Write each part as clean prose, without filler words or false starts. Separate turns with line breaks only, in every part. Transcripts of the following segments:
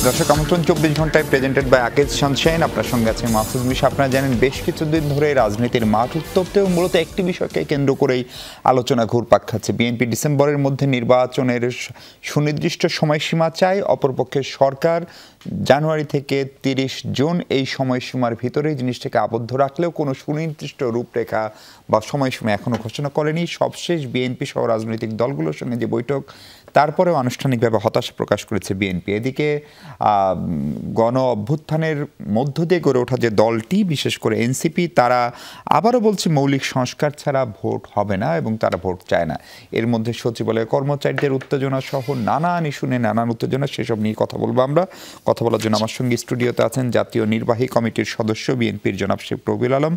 দর্শক আমন্ত্রণ 24 ঘন্টায় প্রেজেন্টেড বাই আকিজ সানশাইন। আপনার সঙ্গে আছে মাহফুজ মিশা। আপনারা জানেন বেশ কিছুদিন ধরে রাজনীতির মাঠ উত্তপ্ত এবং মূলত একটি বিষয়কে কেন্দ্র করেই আলোচনা ঘুরপাক খাচ্ছে। বিএনপি ডিসেম্বরের মধ্যে নির্বাচনের সুনির্দিষ্ট সময়সীমা চায়, অপরপক্ষে সরকার জানুয়ারি থেকে 30 জুন এই সময়সীমার ভিতরেই জিনিসটাকে আবদ্ধ রাখলেও কোনো সুনির্দিষ্ট রূপরেখা বা সময়সীমা এখনও ঘোষণা করেনি। সবশেষ বিএনপি সহ রাজনৈতিক দলগুলোর সঙ্গে যে বৈঠক, তারপরেও আনুষ্ঠানিকভাবে হতাশা প্রকাশ করেছে বিএনপি। এদিকে গণ অভ্যুত্থানের মধ্য দিয়ে গড়ে ওঠা যে দলটি, বিশেষ করে এনসিপি, তারা আবারও বলছে মৌলিক সংস্কার ছাড়া ভোট হবে না এবং তারা ভোট চায় না। এর মধ্যে সচিবালয়ের কর্মচারীদের উত্তেজনা সহ নানান ইস্যু নিয়ে নানান উত্তেজনা, সেসব নিয়ে কথা বলবো আমরা। কথা বলার জন্য আমার সঙ্গে স্টুডিওতে আছেন জাতীয় নির্বাহী কমিটির সদস্য বিএনপির জনাব শেখ রবিউল আলম।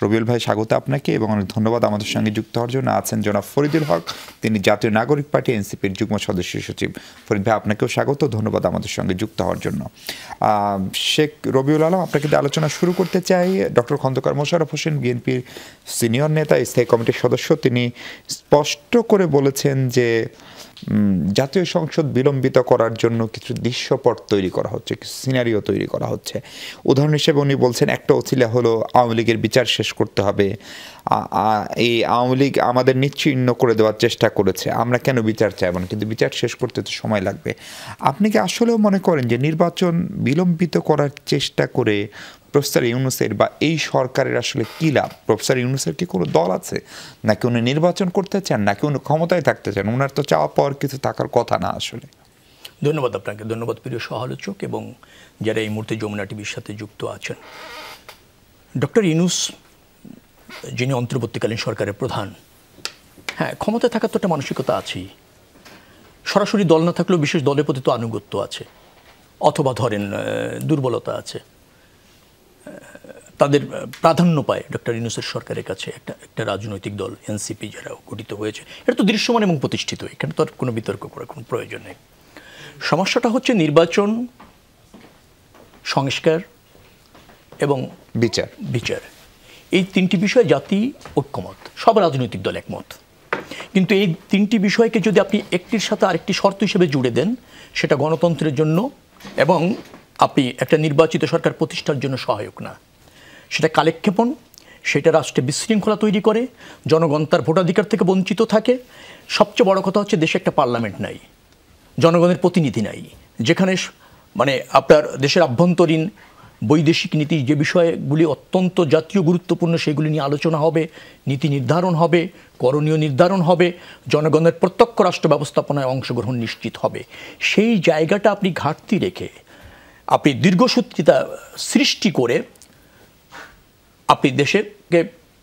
রবিউল ভাই, স্বাগত আপনাকে এবং অনেক ধন্যবাদ আমাদের সঙ্গে যুক্ত হওয়ার জন্য। আছেন জনাব ফরিদুল হক, তিনি জাতীয় নাগরিক পার্টি এনসিপির যুগ্ম সদস্য সচিব। ফরিদ ভাই, আপনাকেও স্বাগত, ধন্যবাদ আমাদের সঙ্গে যুক্ত হওয়ার জন্য। শেখ রবিউল আলম, আপনাকে দিয়ে আলোচনা শুরু করতে চাই। ডক্টর খন্দকার মোশাররফ হোসেন, বিএনপির সিনিয়র নেতা, স্থায়ী কমিটির সদস্য, তিনি স্পষ্ট করে বলেছেন যে জাতীয় সংসদ বিলম্বিত করার জন্য কিছু দৃশ্যপট তৈরি করা হচ্ছে, কিছু সিনারিও তৈরি করা হচ্ছে। উদাহরণ হিসেবে উনি বলছেন, একটা ওসিলা হলো আওয়ামী লীগের বিচার শেষ করতে হবে। এই আওয়ামী লীগ আমাদের নিশ্চিহ্ন করে দেওয়ার চেষ্টা করেছে, আমরা কেন বিচার চাইব না, কিন্তু বিচার শেষ করতে তো সময় লাগবে। আপনি কি আসলেও মনে করেন যে নির্বাচন বিলম্বিত করার চেষ্টা করে প্রফেসর ইউনূসের বা এই সরকারের আসলে কী লাভ? প্রফেসর ইউনূসের কি কোনো দল আছে, নাকি উনি নির্বাচন করতে চান, নাকি উনি ক্ষমতায় থাকতে চান? ওনার তো চাওয়া পাওয়ার কিছু থাকার কথা না আসলে।
ধন্যবাদ আপনাকে, ধন্যবাদ প্রিয় সহ-আলোচক এবং যারা এই মুহূর্তে যমুনা টিভির সাথে যুক্ত আছেন। ডক্টর ইউনূস, যিনি অন্তর্বর্তীকালীন সরকারের প্রধান, হ্যাঁ, ক্ষমতায় থাকার তো একটা মানসিকতা আছেই। সরাসরি দল না থাকলেও বিশেষ দলের প্রতি তো আনুগত্য আছে, অথবা ধরেন দুর্বলতা আছে, তাদের প্রাধান্য পায় ডক্টর ইউনূসের সরকারের কাছে একটা রাজনৈতিক দল এনসিপি যারা গঠিত হয়েছে। এটা তো দৃশ্যমান এবং প্রতিষ্ঠিত, এখানে তো আর কোনো বিতর্ক করার কোনো প্রয়োজন নেই। সমস্যাটা হচ্ছে নির্বাচন, সংস্কার এবং বিচার, এই তিনটি বিষয়ে জাতি ঐক্যমত, সব রাজনৈতিক দল একমত। কিন্তু এই তিনটি বিষয়কে যদি আপনি একটির সাথে আরেকটি শর্ত হিসেবে জুড়ে দেন, সেটা গণতন্ত্রের জন্য এবং আপনি একটা নির্বাচিত সরকার প্রতিষ্ঠার জন্য সহায়ক না। সেটা কালেক্ষেপণ, সেটা রাষ্ট্রে বিশৃঙ্খলা তৈরি করে, জনগণ তার ভোটাধিকার থেকে বঞ্চিত থাকে। সবচেয়ে বড় কথা হচ্ছে দেশে একটা পার্লামেন্ট নাই, জনগণের প্রতিনিধি নাই, যেখানে মানে আপনার দেশের আভ্যন্তরীণ বৈদেশিক নীতি যে বিষয়গুলি অত্যন্ত জাতীয় গুরুত্বপূর্ণ, সেগুলি নিয়ে আলোচনা হবে, নীতি নির্ধারণ হবে, করণীয় নির্ধারণ হবে, জনগণের প্রত্যক্ষ রাষ্ট্র ব্যবস্থাপনায় অংশগ্রহণ নিশ্চিত হবে। সেই জায়গাটা আপনি ঘাটতি রেখে আপনি দীর্ঘসূত্রিতা সৃষ্টি করে আপনি দেশকে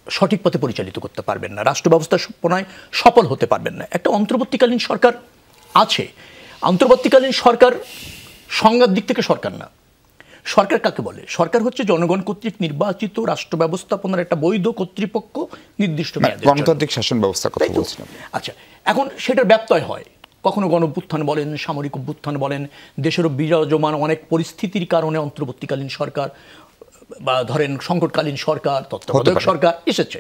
সঠিক পথে পরিচালিত করতে পারবেন না, রাষ্ট্র ব্যবস্থাপনায় সফল হতে পারবেন না। একটা অন্তর্বর্তীকালীন সরকার আছে। অন্তর্বর্তীকালীন সরকার সংজ্ঞার দিক থেকে সরকার না। সরকার কাকে বলে? সরকার হচ্ছে জনগণ কর্তৃক নির্বাচিত রাষ্ট্র ব্যবস্থাপনার একটা বৈধ কর্তৃপক্ষ নির্দিষ্ট মেয়াদে,
গণতান্ত্রিক শাসন ব্যবস্থার কথা বলছিলাম।
আচ্ছা, এখন সেটার ব্যত্যয় হয়, কখনো গণ অভ্যুত্থান বলেন, সামরিক অভ্যুত্থান বলেন, দেশের বিরাজমান অনেক পরিস্থিতির কারণে অন্তর্বর্তীকালীন সরকার বা ধরেন সংকটকালীন সরকার, তত্ত্বাবধায়ক সরকার এসেছে।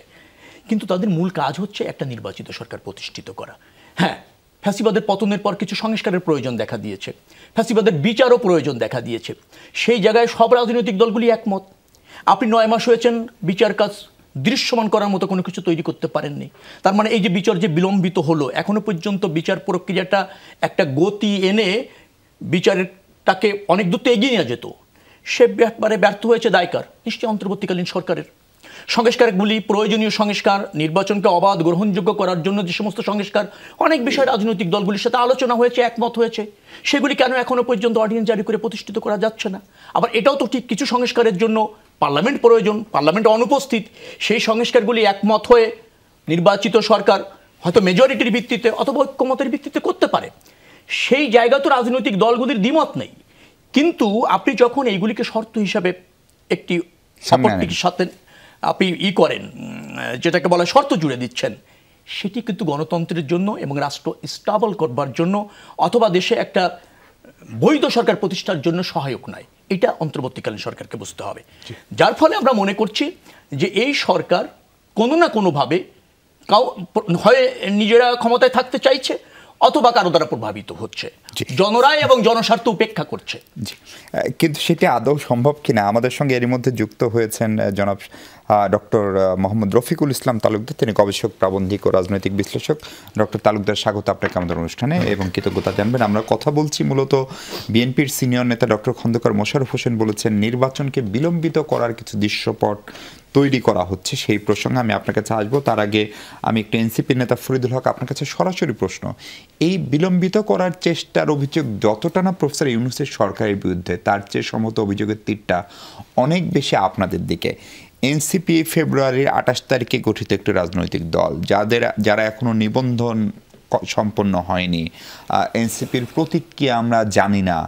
কিন্তু তাদের মূল কাজ হচ্ছে একটা নির্বাচিত সরকার প্রতিষ্ঠিত করা। হ্যাঁ, ফ্যাসিবাদের পতনের পর কিছু সংস্কারের প্রয়োজন দেখা দিয়েছে, ফ্যাসিবাদের বিচারও প্রয়োজন দেখা দিয়েছে। সেই জায়গায় সব রাজনৈতিক দলগুলি একমত। আপনি 9 মাস হয়েছেন বিচার কাজ দৃশ্যমান করার মতো কোনো কিছু তৈরি করতে পারেননি। তার মানে এই যে বিচার যে বিলম্বিত হলো, এখনো পর্যন্ত বিচার প্রক্রিয়াটা একটা গতি এনে বিচারটাকে অনেক দূর এগিয়ে নিয়ে যেত, সে ব্যাপারে ব্যর্থ হয়েছে। দায়কার নিশ্চয়ই অন্তর্বর্তীকালীন সরকারের। সংস্কারগুলি প্রয়োজনীয় সংস্কার, নির্বাচনকে অবাধ গ্রহণযোগ্য করার জন্য যে সমস্ত সংস্কার, অনেক বিষয় রাজনৈতিক দলগুলির সাথে আলোচনা হয়েছে, একমত হয়েছে, সেগুলি কেন এখনো পর্যন্ত অর্ডিন্যান্স জারি করে প্রতিষ্ঠিত করা যাচ্ছে না? আবার এটাও তো ঠিক, কিছু সংস্কারের জন্য পার্লামেন্ট প্রয়োজন, পার্লামেন্ট অনুপস্থিত। সেই সংস্কারগুলি একমত হয়ে নির্বাচিত সরকার হয়তো মেজরিটির ভিত্তিতে অথবা ঐক্যমতের ভিত্তিতে করতে পারে। সেই জায়গা তো রাজনৈতিক দলগুলির দ্বিমত নেই। কিন্তু আপনি যখন এইগুলিকে শর্ত হিসাবে একটি সাপোর্টির সাথে আপনি করেন, যেটাকে বলা শর্ত জুড়ে দিচ্ছেন, সেটি কিন্তু গণতন্ত্রের জন্য এবং রাষ্ট্র স্টাবল করবার জন্য অথবা দেশে একটা বৈধ সরকার প্রতিষ্ঠার জন্য সহায়ক নয়। এটা অন্তর্বর্তীকালীন সরকারকে বুঝতে হবে। যার ফলে আমরা মনে করছি যে এই সরকার কোনো না কোনোভাবে হয় নিজেরা ক্ষমতায় থাকতে চাইছে অথবা কারো দ্বারা প্রভাবিত হচ্ছে, জনরায় এবং জনস্বার্থ উপেক্ষা করছে।
কিন্তু সেটি আদৌ সম্ভব কিনা? আমাদের সঙ্গে এরই মধ্যে যুক্ত হয়েছেন জনাব ডক্টর মোহাম্মদ রফিকুল ইসলাম তালুকদার, তিনি গবেষক, প্রাবন্ধিক ও রাজনৈতিক বিশ্লেষক। ডক্টর তালুকদার, স্বাগত আপনাকে আমাদের অনুষ্ঠানে এবং কৃতজ্ঞতা জানবেন। আমরা কথা বলছি মূলত বিএনপির সিনিয়র নেতা ডক্টর খন্দকার মোশাররফ হোসেন বলেছেন নির্বাচনকে বিলম্বিত করার কিছু দৃশ্যপট তৈরি করা হচ্ছে। সেই প্রসঙ্গে আমি আপনার কাছে আসবো। তার আগে আমি একটু এনসিপির নেতা ফরিদুল হক, আপনার কাছে সরাসরি প্রশ্ন। এই বিলম্বিত করার চেষ্টার অভিযোগ যতটা না প্রফেসর ইউনূসের সরকারের বিরুদ্ধে, তার চেয়ে সম্ভবত অভিযোগের তীরটা অনেক বেশি আপনাদের দিকে। এনসিপি ফেব্রুয়ারির 28 তারিখে গঠিত একটি রাজনৈতিক দল, যারা এখনো নিবন্ধন সম্পন্ন হয়নি। এনসিপির প্রতীক কি আমরা জানি না,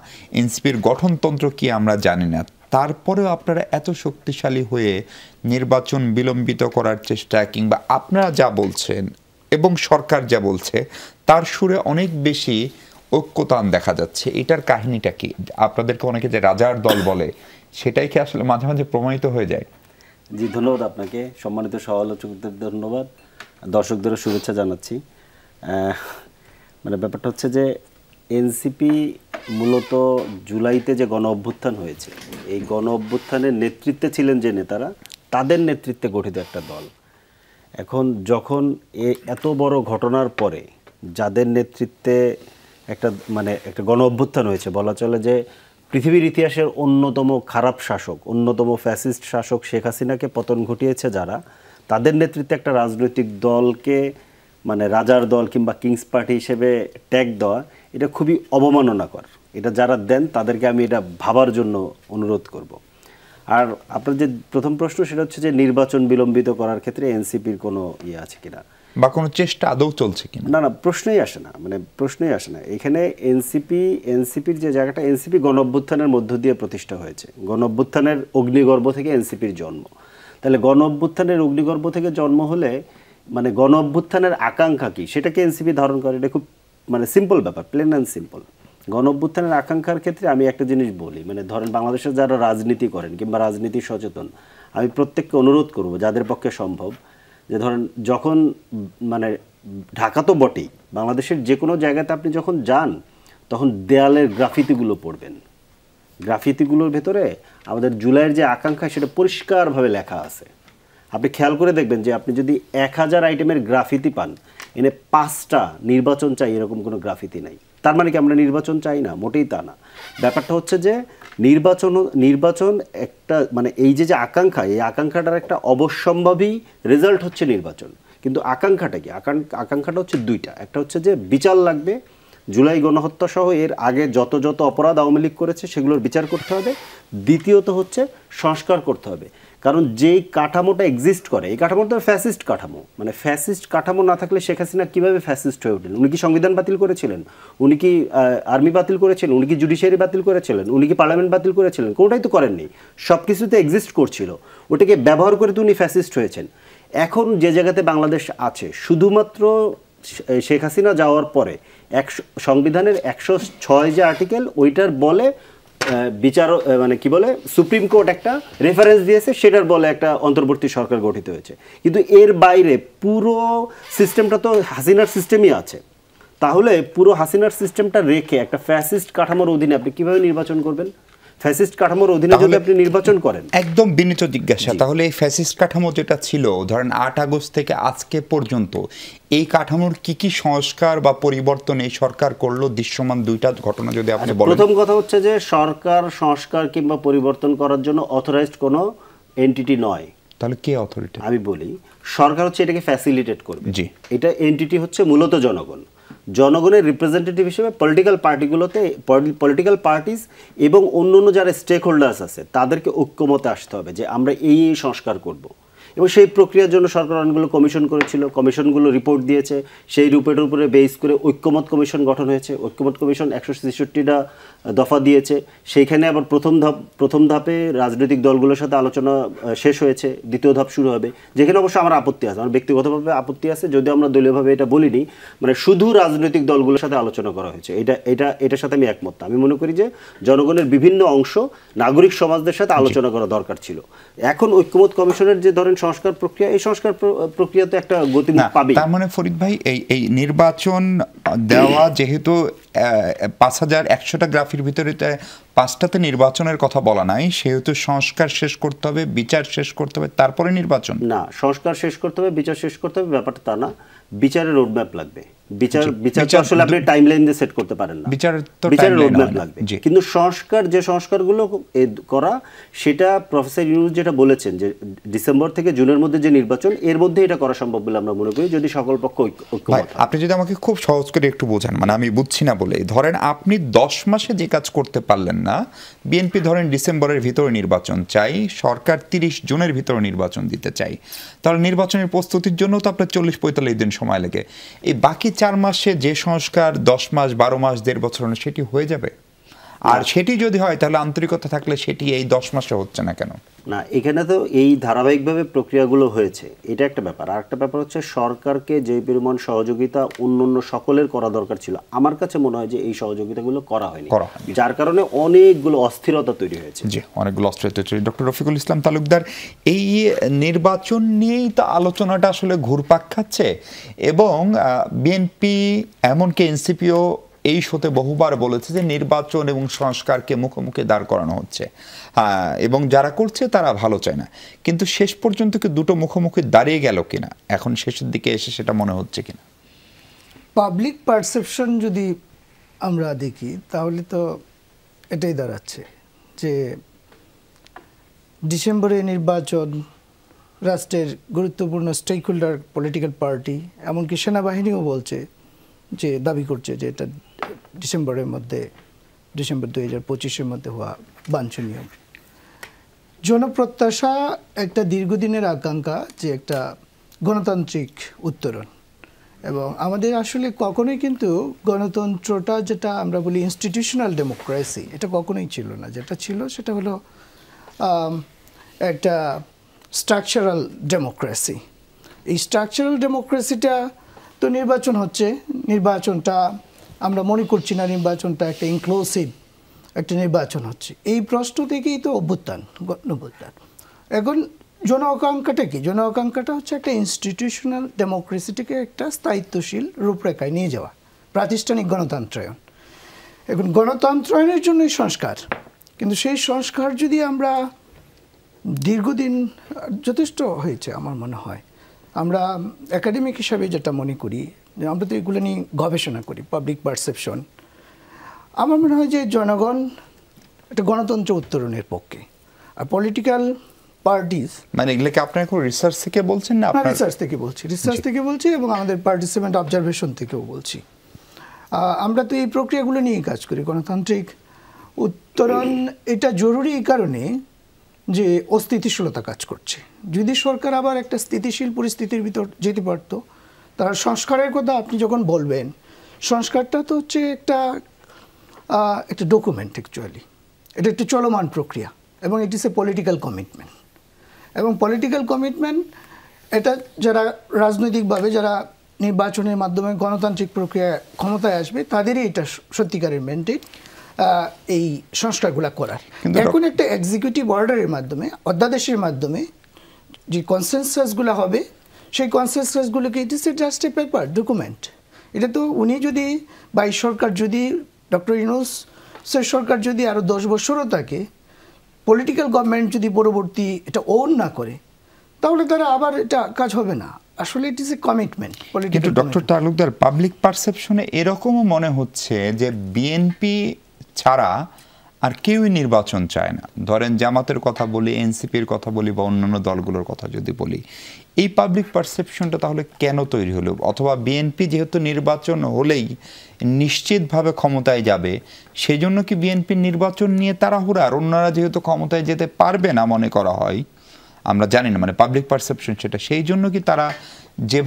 এনসিপির গঠনতন্ত্র কি আমরা জানি না। তারপরেও আপনারা এত শক্তিশালী হয়ে নির্বাচন বিলম্বিত করার চেষ্টা, কিংবা আপনারা যা বলছেন এবং সরকার যা বলছে তার সুরে অনেক বেশি ঐক্যতান দেখা যাচ্ছে। এটার কাহিনীটা কি? আপনাদেরকে অনেকে যে রাজার দল বলে, সেটাই কি আসলে মাঝে মাঝে প্রমাণিত হয়ে যায়?
জি, ধন্যবাদ আপনাকে। সম্মানিত সহ-আলোচকদের ধন্যবাদ, দর্শকদেরও শুভেচ্ছা জানাচ্ছি। মানে ব্যাপারটা হচ্ছে যে এনসিপি মূলত জুলাইতে যে গণ অভ্যুত্থান হয়েছে, এই গণ অভ্যুত্থানের নেতৃত্বে ছিলেন যে নেতারা, তাদের নেতৃত্বে গঠিত একটা দল। এখন যখন এত বড় ঘটনার পরে যাদের নেতৃত্বে একটা গণ অভ্যুত্থান হয়েছে, বলা চলে যে পৃথিবীর ইতিহাসের অন্যতম খারাপ শাসক, অন্যতম ফ্যাসিস্ট শাসক শেখ হাসিনাকে পতন ঘটিয়েছে যারা, তাদের নেতৃত্বে একটা রাজনৈতিক দলকে রাজার দল কিংবা কিংস পার্টি হিসেবে ট্যাগ দেওয়া, এটা খুবই অবমাননাকর। এটা যারা দেন তাদেরকে আমি এটা ভাবার জন্য অনুরোধ করব। আর আপনার যে প্রথম প্রশ্ন, সেটা হচ্ছে যে নির্বাচন বিলম্বিত করার ক্ষেত্রে এনসিপির কোনো আছে কিনা
বা কোনো চেষ্টা আদৌ চলছে কিনা।
না, প্রশ্নই আসে না, প্রশ্নই আসে না এখানে। এনসিপির যে জায়গাটা, এনসিপি গণ অভ্যুত্থানের মধ্য দিয়ে প্রতিষ্ঠা হয়েছে। গণ অভ্যুত্থানের অগ্নিগর্ভ থেকে এনসিপির জন্ম। তাহলে গণ অভ্যুত্থানের অগ্নিগর্ভ থেকে জন্ম হলে গণ অভ্যুত্থানের আকাঙ্ক্ষা কি, সেটাকে এনসিপি ধারণ করে। এটা খুব সিম্পল ব্যাপার, প্লেন অ্যান্ড সিম্পল। গণ অভ্যুত্থানের আকাঙ্ক্ষার ক্ষেত্রে আমি একটা জিনিস বলি, ধরেন বাংলাদেশের যারা রাজনীতি করেন কিংবা রাজনীতি সচেতন, আমি প্রত্যেককে অনুরোধ করব যাদের পক্ষে সম্ভব, যে ধরেন যখন ঢাকা তো বটেই, বাংলাদেশের যে কোনো জায়গাতে আপনি যখন যান তখন দেয়ালের গ্রাফিতিগুলো পড়বেন। গ্রাফিতিগুলোর ভেতরে আমাদের জুলাইয়ের যে আকাঙ্ক্ষা সেটা পরিষ্কারভাবে লেখা আছে। আপনি খেয়াল করে দেখবেন যে আপনি যদি 1000 আইটেমের গ্রাফিতি পান, এনে 5টা নির্বাচন চাই এরকম কোনো গ্রাফিতি নাই। তার মানে কি আমরা নির্বাচন চাই না? মোটেই তা না। ব্যাপারটা হচ্ছে যে নির্বাচন একটা এই যে আকাঙ্ক্ষা, এই আকাঙ্ক্ষাটার একটা অবশ্যম্ভাবী রেজাল্ট হচ্ছে নির্বাচন। কিন্তু আকাঙ্ক্ষাটা কি? আকাঙ্ক্ষাটা হচ্ছে দুইটা। একটা হচ্ছে যে বিচার লাগবে, জুলাই গণহত্যা সহ এর আগে যত অপরাধ আওয়ামী লীগ করেছে সেগুলোর বিচার করতে হবে। দ্বিতীয়ত হচ্ছে সংস্কার করতে হবে। কারণ যেই কাঠামোটা এক্সিস্ট করে, এই কাঠামোটা ফ্যাসিস্ট কাঠামো। ফ্যাসিস্ট কাঠামো না থাকলে শেখ হাসিনা কীভাবে ফ্যাসিস্ট হয়ে উঠলেন? উনি কি সংবিধান বাতিল করেছিলেন? উনি কি আর্মি বাতিল করেছিলেন? উনি কি জুডিশিয়ারি বাতিল করেছিলেন? উনি কি পার্লামেন্ট বাতিল করেছিলেন? কোনোটাই তো করেননি। সব কিছুতে এক্সিস্ট করছিল, ওটাকে ব্যবহার করে তো উনি ফ্যাসিস্ট হয়েছেন। এখন যে জায়গাতে বাংলাদেশ আছে, শুধুমাত্র শেখ হাসিনা যাওয়ার পরে সংবিধানের 106 যে আর্টিকেল, ওইটার বলে বিচার কি বলে সুপ্রিম কোর্ট একটা রেফারেন্স দিয়েছে, সেটার বলে একটা অন্তর্বর্তী সরকার গঠিত হয়েছে। কিন্তু এর বাইরে পুরো সিস্টেমটা তো হাসিনার সিস্টেমই আছে। তাহলে পুরো হাসিনার সিস্টেমটা রেখে একটা ফ্যাসিস্ট কাঠামোর অধীনে আপনি কিভাবে নির্বাচন করবেন? ফ্যাসিস্ট কাঠামোর অধীনে যদি আপনি নির্বাচন করেন,
একদম বিনীত জিজ্ঞাসা, তাহলে এই ফ্যাসিস্ট কাঠামো যেটা ছিল ধরেন 8 আগস্ট থেকে আজকে পর্যন্ত, এই কাঠামোর কি সংস্কার বা পরিবর্তন এই সরকার করলো? দৃশ্যমান দুইটা ঘটনা যদি আপনি বলেন।
প্রথম কথা হচ্ছে যে সরকার সংস্কার কিংবা পরিবর্তন করার জন্য অথরাইজড কোনো এন্টিটি নয়।
তাহলে কে অথরিটি?
আমি বলি, সরকার হচ্ছে এটাকে ফ্যাসিলিটেট করবে। এটা এন্টিটি হচ্ছে মূলত জনগণ। জনগণের রিপ্রেজেন্টেটিভ হিসেবে পলিটিক্যাল পার্টিস এবং অন্য যারা স্টেক হোল্ডার্স আছে তাদেরকে ঐক্যমতে আসতে হবে যে আমরা এই সংস্কার করব। এবং সেই প্রক্রিয়ার জন্য সরকার অনেকগুলো কমিশন করেছিল, কমিশনগুলো রিপোর্ট দিয়েছে, সেই রিপোর্টের উপরে বেস করে ঐক্যমত কমিশন গঠন হয়েছে। ঐক্যমত কমিশন 166টা দফা দিয়েছে। সেইখানে আবার প্রথম ধাপে রাজনৈতিক দলগুলোর সাথে আলোচনা শেষ হয়েছে, দ্বিতীয় ধাপ শুরু হবে, যেখানে অবশ্য আমার আপত্তি আছে, আমার ব্যক্তিগতভাবে আপত্তি আছে, যদিও আমরা দলীয়ভাবে এটা বলিনি। মানে শুধু রাজনৈতিক দলগুলোর সাথে আলোচনা করা হয়েছে, এটার সাথে আমি একমত না। আমি মনে করি যে জনগণের বিভিন্ন অংশ, নাগরিক সমাজদের সাথে আলোচনা করা দরকার ছিল। এখন ঐক্যমত কমিশনের যে ধরেন সংস্কার প্রক্রিয়া, এই সংস্কার প্রক্রিয়া তো একটা গতিমুখ পাবে।
তার মানে ফরিদ ভাই, এই নির্বাচন দেওয়া যেহেতু 5100টা গ্রাফের ভিতরে 5টাতে নির্বাচনের কথা বলা নাই, সেহেতু সংস্কার শেষ করতে হবে, বিচার শেষ করতে হবে, তারপরে নির্বাচন
না। সংস্কার শেষ করতে হবে, বিচার শেষ করতে হবে, ব্যাপারটা তা না। বিচারের রোডম্যাপ লাগবে। বিচার তো আসলে আপনি টাইমলাইন দিয়ে সেট করতে পারেন না, বিচারের রোডম্যাপ লাগবে। কিন্তু যে সংস্কারগুলো করা, সেটা প্রফেসর ইউনূস যেটা বলেছেন যে ডিসেম্বর থেকে জুনের মধ্যে যে নির্বাচন, এর মধ্যে এটা করা সম্ভব বলে আমরা মনে করি, যদি সকল পক্ষ ঐক্যমত হয়।
আপনি যদি আমাকে খুব সহজ করে একটু বোঝান, মানে আমি বুঝছি না বলে, ধরেন আপনি 10 মাসে যে কাজ করতে পারলেন না, বিএনপি ধরেন ডিসেম্বরের ভিতরে নির্বাচন চাই, সরকার 30 জুনের ভিতরে নির্বাচন দিতে চাই, তাহলে নির্বাচনের প্রস্তুতির জন্য তো আপনার 40-45 দিন সময় লাগে। এই বাকি 4 মাসে যে সংস্কার 10 মাস, 12 মাস, 1.5 বছর সেটি হয়ে যাবে। আর সেটি যদি হয়, তাহলে আন্তরিকতা থাকলে সেটি এই 10 মাসে হচ্ছে না কেন?
না, এখানে তো এই ধারাবাহিকভাবে প্রক্রিয়াগুলো হয়েছে, এটা একটা ব্যাপার। আর একটা ব্যাপার হচ্ছে সরকারকে যে পরিমাণ সহযোগিতা অন্য সকলের করা দরকার ছিল, আমার কাছে মনে হয় যে এই সহযোগিতাগুলো করা হয়নি, যার কারণে অনেকগুলো অস্থিরতা তৈরি হয়েছে।
জি, অনেকগুলো অস্থিরতা তৈরি। ডক্টর রফিকুল ইসলাম তালুকদার, এই নির্বাচন নিয়েই তো আলোচনাটা আসলে ঘুরপাক খাচ্ছে, এবং বিএনপি এমনকি এনসিপিও এই শোতে বহুবার বলেছে যে নির্বাচন এবং সংস্কারকে মুখোমুখি দাঁড় করানো হচ্ছে, এবং যারা করছে তারা ভালো চায় না। কিন্তু শেষ পর্যন্ত কি দুটো মুখোমুখি দাঁড়িয়ে গেল কিনা, এখন শেষের দিকে এসে সেটা মনে হচ্ছে কিনা?
পাবলিক পারসেপশন যদি আমরা দেখি, তাহলে তো এটাই দাঁড়াচ্ছে যে ডিসেম্বরে নির্বাচন, রাষ্ট্রের গুরুত্বপূর্ণ স্টেক হোল্ডার পলিটিক্যাল পার্টি, এমনকি সেনাবাহিনীও বলছে যে, দাবি করছে যে এটা ডিসেম্বর 2025-এর মধ্যে হওয়া বাঞ্ছনীয়। জনপ্রত্যাশা একটা দীর্ঘদিনের আকাঙ্ক্ষা যে একটা গণতান্ত্রিক উত্তরণ, এবং আমাদের আসলে কখনোই কিন্তু গণতন্ত্রটা, যেটা আমরা বলি ইনস্টিটিউশনাল ডেমোক্রেসি, এটা কখনোই ছিল না। যেটা ছিল সেটা হলো একটা স্ট্রাকচারাল ডেমোক্রেসি। এই স্ট্রাকচারাল ডেমোক্রেসিটা তো নির্বাচন হচ্ছে, নির্বাচনটা আমরা মনে করছি না নির্বাচনটা একটা ইনক্লুসিভ একটা নির্বাচন হচ্ছে। এই প্রশ্ন থেকেই তো অভ্যুত্থান। এখন জন আকাঙ্ক্ষাটা কি? জন আকাঙ্ক্ষাটা হচ্ছে একটা ইনস্টিটিউশনাল ডেমোক্রেসিটিকে একটা স্থায়িত্বশীল রূপরেখায় নিয়ে যাওয়া, প্রাতিষ্ঠানিক গণতন্ত্রায়ন। এখন গণতন্ত্রায়নের জন্যই সংস্কার, কিন্তু সেই সংস্কার যদি আমরা দীর্ঘদিন, যথেষ্ট হয়েছে আমার মনে হয়, আমরা একাডেমিক হিসাবে যেটা মনে করি, আমরা তো এগুলো নিয়ে গবেষণা করি, পাবলিক পারসেপশন, আমার মনে হয় যে জনগণ একটা গণতন্ত্র উত্তরণের পক্ষে। আর পলিটিক্যাল পার্টিস,
মানে এগুলোকে আপনার কোনো রিসার্চ থেকে বলছেন না? আপনার
রিসার্চ থেকে বলছি, এবং আমাদের পার্টিসিপেন্ট অবজারভেশন থেকেও বলছি। আমরা তো এই প্রক্রিয়াগুলো নিয়েই কাজ করি। গণতান্ত্রিক উত্তরণ এটা জরুরি এই কারণে যে অস্থিতিশীলতা কাজ করছে। যদি সরকার আবার একটা স্থিতিশীল পরিস্থিতির ভিতর যেতে পারতো, তার সংস্কারের কথা আপনি যখন বলবেন, সংস্কারটা তো হচ্ছে একটা ডকুমেন্ট, অ্যাকচুয়ালি এটা একটা চলমান প্রক্রিয়া, এবং ইট ইস এ পলিটিক্যাল কমিটমেন্ট। এবং পলিটিক্যাল কমিটমেন্ট এটা যারা রাজনৈতিকভাবে, যারা নির্বাচনের মাধ্যমে গণতান্ত্রিক প্রক্রিয়া ক্ষমতায় আসবে, তাদেরই এটা সত্যিকারের ম্যান্ডেট এই সংস্কারগুলো করার। এখন একটা এক্সিকিউটিভ অর্ডারের মাধ্যমে, অধ্যাদেশের মাধ্যমে যে কনসেনসাসগুলো হবে, সেই কনসেনসাসগুলোকে ইট ইস জাস্ট এ পেপার ডকুমেন্ট। এটা তো উনি যদি, বা এই সরকার যদি, ডক্টর ইউনূসের সরকার যদি আরও 10 বছরও থাকে, পলিটিক্যাল গভর্নমেন্ট যদি পরবর্তী এটা ওন না করে, তাহলে তারা আবার এটা কাজ হবে না। আসলে ইট ইস এ কমিটমেন্ট।
কিন্তু ডক্টর তালুকদার, পাবলিক পারসেপশনে এরকমও মনে হচ্ছে যে বিএনপি ছাড়া আর কেউই নির্বাচন চায় না। ধরেন জামাতের কথা বলি, এনসিপির কথা বলি, বা অন্যান্য দলগুলোর কথা যদি বলি, এই পাবলিক পারসেপশনটা তাহলে কেন তৈরি হলো? অথবা বিএনপি যেহেতু নির্বাচন হলেই নিশ্চিতভাবে ক্ষমতায় যাবে, সেই জন্য কি বিএনপির নির্বাচন নিয়ে তাড়াহুড়া? আর অন্যরা যেহেতু ক্ষমতায় যেতে পারবে না মনে করা হয়, আমরা জানি না, মানে পাবলিক পারসেপশন সেটা, সেই জন্য কি তারা যে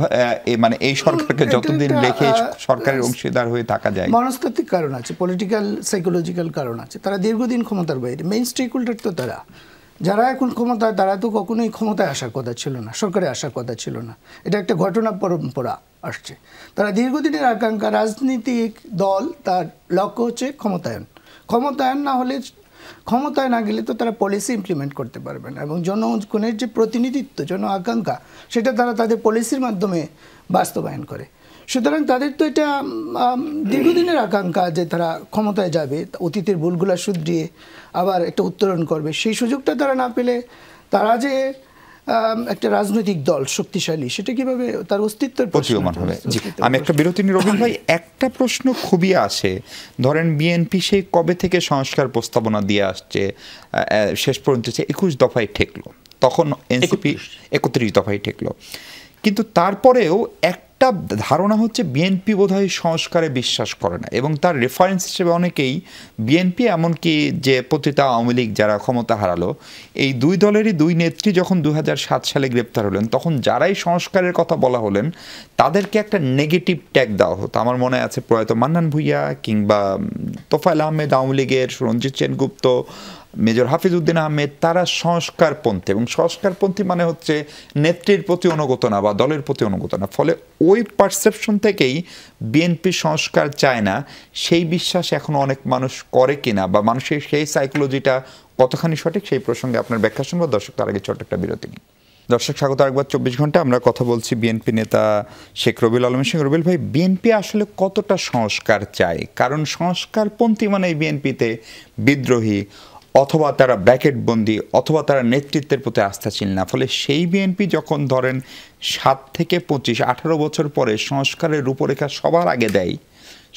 মানে এই সরকারকে যতদিন রেখে সরকারের অংশীদার হয়ে থাকা যায়?
মনস্তাত্ত্বিক কারণ আছে, পলিটিক্যাল সাইকোলজিক্যাল কারণ আছে। তারা দীর্ঘদিন ক্ষমতার বাইরে, মেইন স্টেক হোল্ডার তো তারা, যারা এখন ক্ষমতায়, তারা তো কখনোই ক্ষমতায় আসার কথা ছিল না, সরকারে আসার কথা ছিল না, এটা একটা ঘটনা পরম্পরা আসছে। তারা দীর্ঘদিনের আকাঙ্ক্ষা, রাজনৈতিক দল তার লক্ষ্য হচ্ছে ক্ষমতায়ন। ক্ষমতায়ন না হলে, ক্ষমতায় না গেলে তো তারা পলিসি ইমপ্লিমেন্ট করতে পারবে না, এবং জনগণের যে প্রতিনিধিত্ব, জন আকাঙ্ক্ষা, সেটা তারা তাদের পলিসির মাধ্যমে বাস্তবায়ন করে। সুতরাং তাদের তো এটা দীর্ঘদিনের আকাঙ্ক্ষা যে তারা ক্ষমতায় যাবে, অতীতের ভুলগুলা শুধরিয়ে আবার একটা উত্তরণ করবে। সেই সুযোগটা তারা না পেলে তারা যে একটা রাজনৈতিক দল শক্তিশালী, সেটা কিভাবে তার অস্তিত্বের
প্রতীয়মান হবে। আমি একটা বিরতি নিই রবিন ভাই, একটা প্রশ্ন খুবই আসে, ধরেন বিএনপি সেই কবে থেকে সংস্কার প্রস্তাবনা দিয়ে আসছে, শেষ পর্যন্ত 21 দফায় ঠেকলো, তখন এনসিপি 31 দফায় ঠেকলো, কিন্তু তারপরেও একটা ধারণা হচ্ছে বিএনপি বোধহয় সংস্কারে বিশ্বাস করে না, এবং তার রেফারেন্স হিসেবে অনেকেই বিএনপি, এমনকি যে পতিতা আওয়ামী লীগ যারা ক্ষমতা হারালো, এই দুই দলেরই দুই নেত্রী যখন 2007 সালে গ্রেপ্তার হলেন, তখন যারাই সংস্কারের কথা বলা হলেন তাদেরকে একটা নেগেটিভ ট্যাগ দেওয়া হতো। আমার মনে আছে প্রয়াত মান্নান ভূঁইয়া কিংবা তোফায়েল আহমেদ আওয়ামী লীগের, রঞ্জিত সেনগুপ্ত, মেজর হাফিজ উদ্দিন আহমেদ, তারা সংস্কারপন্থী, এবং সংস্কারপন্থী মানে হচ্ছে নেত্রীর প্রতি অনুগত না বা দলের প্রতি অনুগত না। ফলে ওই পারসেপশন থেকেই বিএনপি সংস্কার চায় না, সেই বিশ্বাস এখন অনেক মানুষ করে কিনা, বা মানুষের সেই সাইকোলজিটা কতখানি সঠিক, সেই প্রসঙ্গে আপনার ব্যাখ্যা শুনবো। দর্শক, তার আগে ছোট্ট একটা বিরতি নিই। দর্শক, স্বাগত আরেকবার 24 ঘন্টা। আমরা কথা বলছি বিএনপি নেতা শেখ রবিউল আলমের সঙ্গে। রবিউল ভাই, বিএনপি আসলে কতটা সংস্কার চায়? কারণ সংস্কারপন্থী মানে বিএনপিতে বিদ্রোহী, অথবা তারা ব্র্যাকেটবন্দি, অথবা তারা নেতৃত্বের প্রতি আস্থাশীল না। ফলে সেই বিএনপি যখন ধরেন 7 থেকে 25, 18 বছর পরে সংস্কারের রূপরেখা সবার আগে দেয়,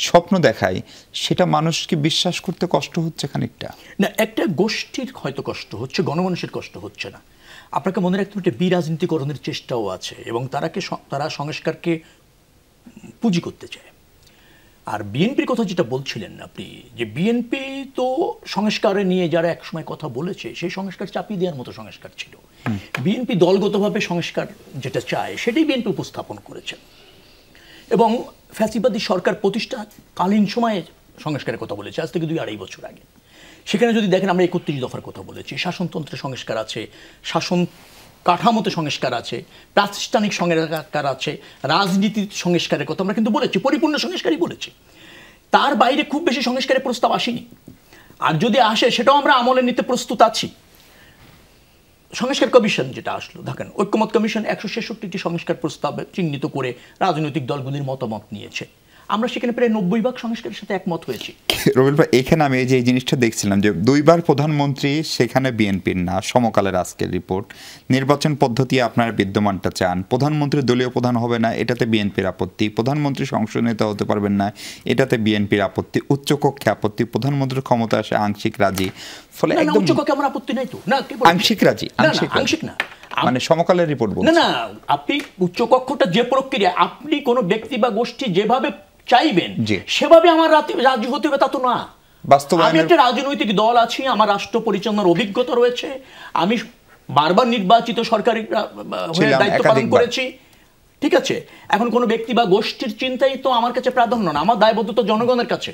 স্বপ্ন দেখায়, সেটা মানুষকে বিশ্বাস করতে কষ্ট হচ্ছে খানিকটা।
না, একটা গোষ্ঠীর হয়তো কষ্ট হচ্ছে, গণমানুষের কষ্ট হচ্ছে না। আপনাকে মনে রাখতে হবে বিরাজনীতিকরণের চেষ্টাও আছে, এবং তারা সংস্কারকে পুঁজি করতে চায়। আর বিএনপির কথা যেটা বলছিলেন আপনি, যে বিএনপি তো সংস্কারে নিয়ে যারা একসময় কথা বলেছে, সেই সংস্কার চাপিয়ে দেওয়ার মতো সংস্কার ছিল। বিএনপি দলগতভাবে সংস্কার যেটা চায় সেটাই বিএনপি উপস্থাপন করেছেন, এবং ফ্যাসিবাদী সরকার প্রতিষ্ঠাকালীন সময়ে সংস্কারের কথা বলেছে, আজ থেকে 2-2.5 বছর আগে। সেখানে যদি দেখেন, আমরা 31 দফার কথা বলেছি, শাসনতন্ত্রের সংস্কার আছে, শাসন কাঠামোতে সংস্কার আছে, প্রাতিষ্ঠানিক সংস্কার আছে, রাজনীতির সংস্কারের কথা আমরা কিন্তু বলেছি, পরিপূর্ণ সংস্কারই বলেছি। তার বাইরে খুব বেশি সংস্কারের প্রস্তাব আসেনি, আর যদি আসে সেটাও আমরা আমলে নিতে প্রস্তুত আছি। সংস্কার কমিশন যেটা আসলো, দেখেন ঐক্যমত কমিশন 166টি সংস্কার প্রস্তাব চিহ্নিত করে রাজনৈতিক দলগুলির মতামত নিয়েছে। আমরা সেখানে প্রায় 90 ভাগ সংস্কারের সাথে একমত হয়েছি।
রবিউল ভাই, এখানে আমি যে জিনিসটা দেখছিলাম যে 2বার প্রধানমন্ত্রী, সেখানে বিএনপির না, সমকালের আজকের রিপোর্ট, নির্বাচন পদ্ধতি আপনার বিদ্যমানটা চান, প্রধানমন্ত্রী দলীয় প্রধান হবে না, এটাতে বিএনপির আপত্তি, প্রধানমন্ত্রী সংসদ নেতা হতে পারবেন না, এটাতে বিএনপির আপত্তি, উচ্চকক্ষে আপত্তি, প্রধানমন্ত্রীর ক্ষমতা আসে আংশিক রাজি। ফলে একদম
উচ্চকক্ষে আমার আপত্তি নাই তো, না
আংশিক রাজি,
আংশিক না,
মানে সমকালের রিপোর্ট বলছে।
না না, আপনি উচ্চকক্ষটা যে প্রক্রিয়া, আপনি কোনো ব্যক্তি বা গোষ্ঠী যেভাবে চাইবেন সেভাবে আমার রাজি হতে হবে তা তো না। আমি একটা রাজনৈতিক দল আছি, আমার রাষ্ট্র পরিচালনার অভিজ্ঞতা রয়েছে, আমি বারবার নির্বাচিত সরকারি দায়িত্ব পালন করেছি, ঠিক আছে। এখন কোনো ব্যক্তি বা গোষ্ঠীর চিন্তাই তো আমার কাছে প্রাধান্য না, আমার দায়বদ্ধতা জনগণের কাছে,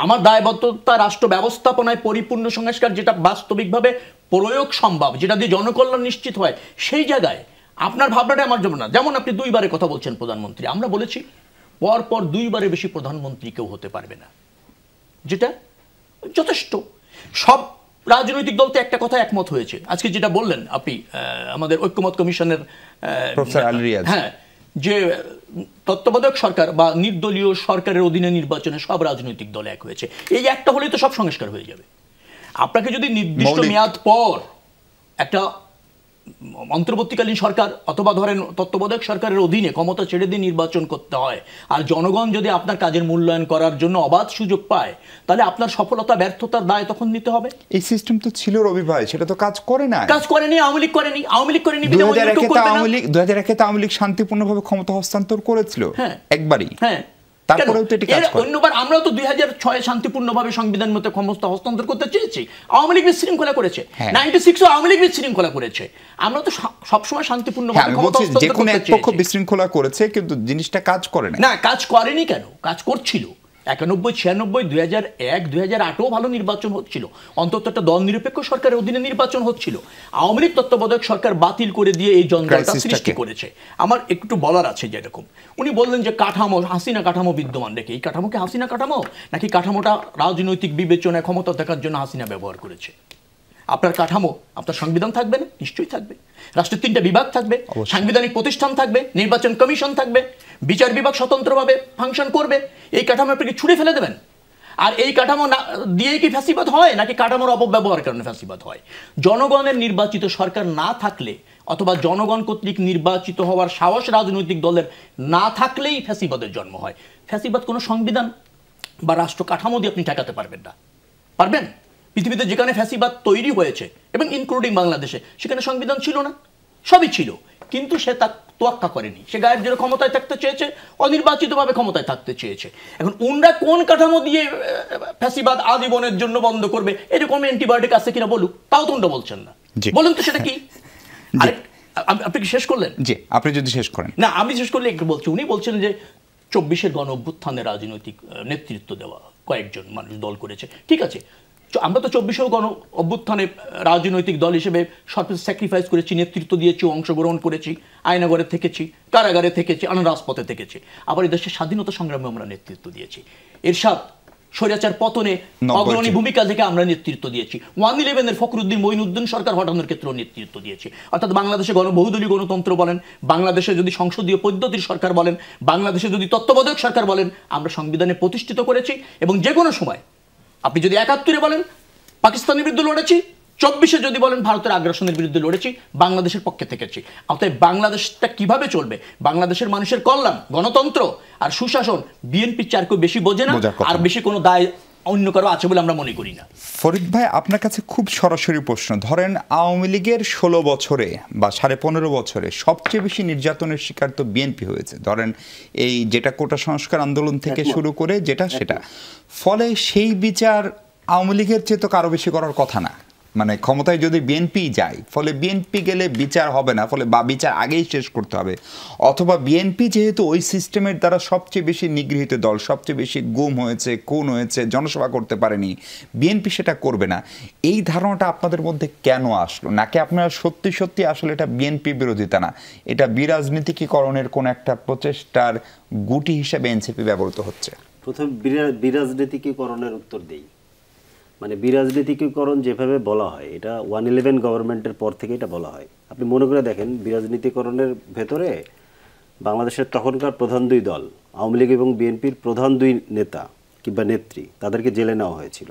আমার দায়বদ্ধতা রাষ্ট্র ব্যবস্থাপনায় পরিপূর্ণ সংস্কার যেটা বাস্তবিকভাবে প্রয়োগ সম্ভব, যেটা দিয়ে জনকল্যাণ নিশ্চিত হয়, সেই জায়গায় আপনার ভাবনাটা আমার জন্য না। যেমন আপনি 2বারের কথা বলছেন প্রধানমন্ত্রী, আমরা বলেছি পরপর 2বারের বেশি প্রধানমন্ত্রী কেউ হতে পারবে না, যেটা যথেষ্ট। সব রাজনৈতিক দল তো একটা কথা একমত হয়েছে। আজকে যেটা বললেন আপনি, আমাদের ঐক্যমত কমিশনের হ্যাঁ, যে তত্ত্বাবধায়ক সরকার বা নির্দলীয় সরকারের অধীনে নির্বাচনে সব রাজনৈতিক দল এক হয়েছে, এই একটা হলেই তো সব সংস্কার হয়ে যাবে। আপনাকে যদি নির্দিষ্ট মেয়াদ পর একটা অন্তর্বর্তীকালীন সরকার অথবা ধরেন তত্ত্বাবধায়ক সরকারের অধীনে ক্ষমতা ছেড়ে দিয়ে নির্বাচন করতে হয়, আর জনগণ যদি আপনার কাজের মূল্যায়ন করার জন্য অবাধ সুযোগ পায়, তাহলে আপনার সফলতা ব্যর্থতার দায় তখন নিতে হবে।
এই সিস্টেম তো ছিল রবি ভাই, সেটা তো কাজ করে না,
কাজ করেনি, আওয়ামী লীগ করেনি,
2001 আওয়ামী লীগ শান্তিপূর্ণভাবে ক্ষমতা হস্তান্তর করেছিল একবারই।
হ্যাঁ,
তারপরেও তো এটি কাজ করে।
অন্যবার আমরাও তো 2006 শান্তিপূর্ণভাবে সংবিধান মতো ক্ষমতা হস্তান্তর করতে চেয়েছি, আওয়ামী লীগ বিশৃঙ্খলা করেছে, 96 আওয়ামী লীগ বিশৃঙ্খলা করেছে, আমরা তো সবসময় শান্তিপূর্ণভাবে ক্ষমতা হস্তান্তর
যে কোনো
করতে
এক পক্ষ
চেয়েছি।
বিশৃঙ্খলা করেছে কিন্তু জিনিসটা কাজ করে না।
না, কাজ করেনি কেন? কাজ করছিল 91, 96, 2001, 2008ও ভালো নির্বাচন হচ্ছিল, অন্তত একটা দল নিরপেক্ষ সরকারের অধীনে নির্বাচন হচ্ছিল। আওয়ামী লীগ তত্ত্বাবধায়ক সরকার বাতিল করে দিয়ে এই জঞ্জালটা সৃষ্টি করেছে। আমার একটু বলার আছে, যেরকম উনি বললেন যে কাঠামো, হাসিনা কাঠামো বিদ্যমান রেখে, এই কাঠামোকে হাসিনা কাঠামো নাকি কাঠামোটা রাজনৈতিক বিবেচনায় ক্ষমতা দেখার জন্য হাসিনা ব্যবহার করেছে? আপনার কাঠামো, আপনার সংবিধান থাকবে না? নিশ্চয়ই থাকবে। রাষ্ট্রের 3টা বিভাগ থাকবে, সাংবিধানিক প্রতিষ্ঠান থাকবে, নির্বাচন কমিশন থাকবে, বিচার বিভাগ স্বতন্ত্রভাবে ফাংশন করবে। এই কাঠামো আপনি কি ছুঁড়ে ফেলে দেবেন? আর এই কাঠামো দিয়ে কি ফ্যাসিবাদ হয় নাকি কাঠামোর অপব্যবহারের কারণে ফ্যাসিবাদ হয়? জনগণের নির্বাচিত সরকার না থাকলে অথবা জনগণ কর্তৃক নির্বাচিত হওয়ার সাহস রাজনৈতিক দলের না থাকলেই ফ্যাসিবাদের জন্ম হয়। ফ্যাসিবাদ কোনো সংবিধান বা রাষ্ট্র কাঠামো দিয়ে আপনি ঠেকাতে পারবেন না। পারবেন? পৃথিবীতে যেখানে ফ্যাসিবাদ তৈরি হয়েছে এবং ইনক্লুডিং বাংলাদেশে, সেখানে সংবিধান ছিল না, সবই ছিল, কিন্তু সে তা তোয়াক্কা করেনি। সে গায়ের জোরে ক্ষমতায় থাকতে চেয়েছে, অনির্বাচিতভাবে ক্ষমতায় থাকতে চেয়েছে। এখন উনরা কোন কাঠামো দিয়ে ফ্যাসিবাদ আজীবনের জন্য বন্ধ করবে, এরকম অ্যান্টিবায়োটিক আছে কিনা বলুক, তাও তো উনরা বলছেন না। বলুন তো সেটা কি? আপনি কি শেষ করলেন?
জি, আপনি যদি শেষ করেন।
না, আমি শেষ করলে একটু বলছি। উনি বলছেন যে 24-এর গণ অভ্যুত্থানে রাজনৈতিক নেতৃত্ব দেওয়া কয়েকজন মানুষ দল করেছে। ঠিক আছে, আমরা তো 24-এর গণ অভ্যুত্থানে রাজনৈতিক দল হিসেবে সর্বোচ্চ স্যাক্রিফাইস করেছি, নেতৃত্ব দিয়েছি, অংশগ্রহণ করেছি, আয়নাগরে থেকেছি, কারাগারে থেকেছি, রাজপথে থেকেছি। আবার এই দেশের স্বাধীনতা সংগ্রামে আমরা নেতৃত্ব দিয়েছি। এরশাদ স্বৈরাচার পতনে অগ্রণী ভূমিকা থেকে আমরা নেতৃত্ব দিয়েছি। 1/11-এর ফখরুদ্দিন মঈনুদ্দিন সরকার হটানোর ক্ষেত্রেও নেতৃত্ব দিয়েছি। অর্থাৎ বাংলাদেশে বহুদলীয় গণতন্ত্র বলেন, বাংলাদেশে যদি সংসদীয় পদ্ধতির সরকার বলেন, বাংলাদেশে যদি তত্ত্বাবধায়ক সরকার বলেন, আমরা সংবিধানে প্রতিষ্ঠিত করেছি। এবং যে কোনো সময় আপনি যদি 71-এ বলেন পাকিস্তানের বিরুদ্ধে লড়েছি, 24-এ যদি বলেন ভারতের আগ্রাসনের বিরুদ্ধে লড়েছি, বাংলাদেশের পক্ষে থেকেছি। অতএব বাংলাদেশটা কিভাবে চলবে, বাংলাদেশের মানুষের কল্যাণ, গণতন্ত্র আর সুশাসন বিএনপি চার কেউ বেশি বোঝে না, আর বেশি কোনো দায় অন্য কারো আছে বলে আমরা মনে করি না।
ফরিদ ভাই, আপনার কাছে খুব সরাসরি প্রশ্ন। ধরেন আওয়ামী লীগের 16 বছরে বা 15.5 বছরে সবচেয়ে বেশি নির্যাতনের শিকার তো বিএনপি হয়েছে। ধরেন এই যেটা কোটা সংস্কার আন্দোলন থেকে শুরু করে যেটা সেটা, ফলে সেই বিচার আওয়ামী লীগের চেয়ে তো কারো বেশি করার কথা না। মানে ক্ষমতায় যদি বিএনপি যায়, ফলে বিএনপি গেলে বিচার হবে না, ফলে বা বিচার আগেই শেষ করতে হবে, অথবা বিএনপি যেহেতু ওই সিস্টেমের দ্বারা সবচেয়ে বেশি নিগৃহীত দল, সবচেয়ে বেশি গুম হয়েছে, খুন হয়েছে, জনসভা করতে পারেনি, বিএনপি সেটা করবে না। এই ধারণাটা আপনাদের মধ্যে কেন আসলো? নাকি আপনারা সত্যি সত্যি আসলে এটা বিএনপি বিরোধিতা না, এটা বিরাজনীতিকরণের কোন একটা প্রচেষ্টার গুটি হিসেবে এনসিপি ব্যবহৃত হচ্ছে?
প্রথম বিরাজনীতিকরণের উত্তর দেই। মানে বিরাজনীতিকরণ যেভাবে বলা হয়, এটা 1/11 গভর্নমেন্টের পর থেকে এটা বলা হয়। আপনি মনে করে দেখেন, বিরাজনীতিকরণের ভেতরে বাংলাদেশের তখনকার প্রধান 2 দল, আওয়ামী লীগ এবং বিএনপির প্রধান 2 নেতা কিংবা নেত্রী, তাদেরকে জেলে নেওয়া হয়েছিল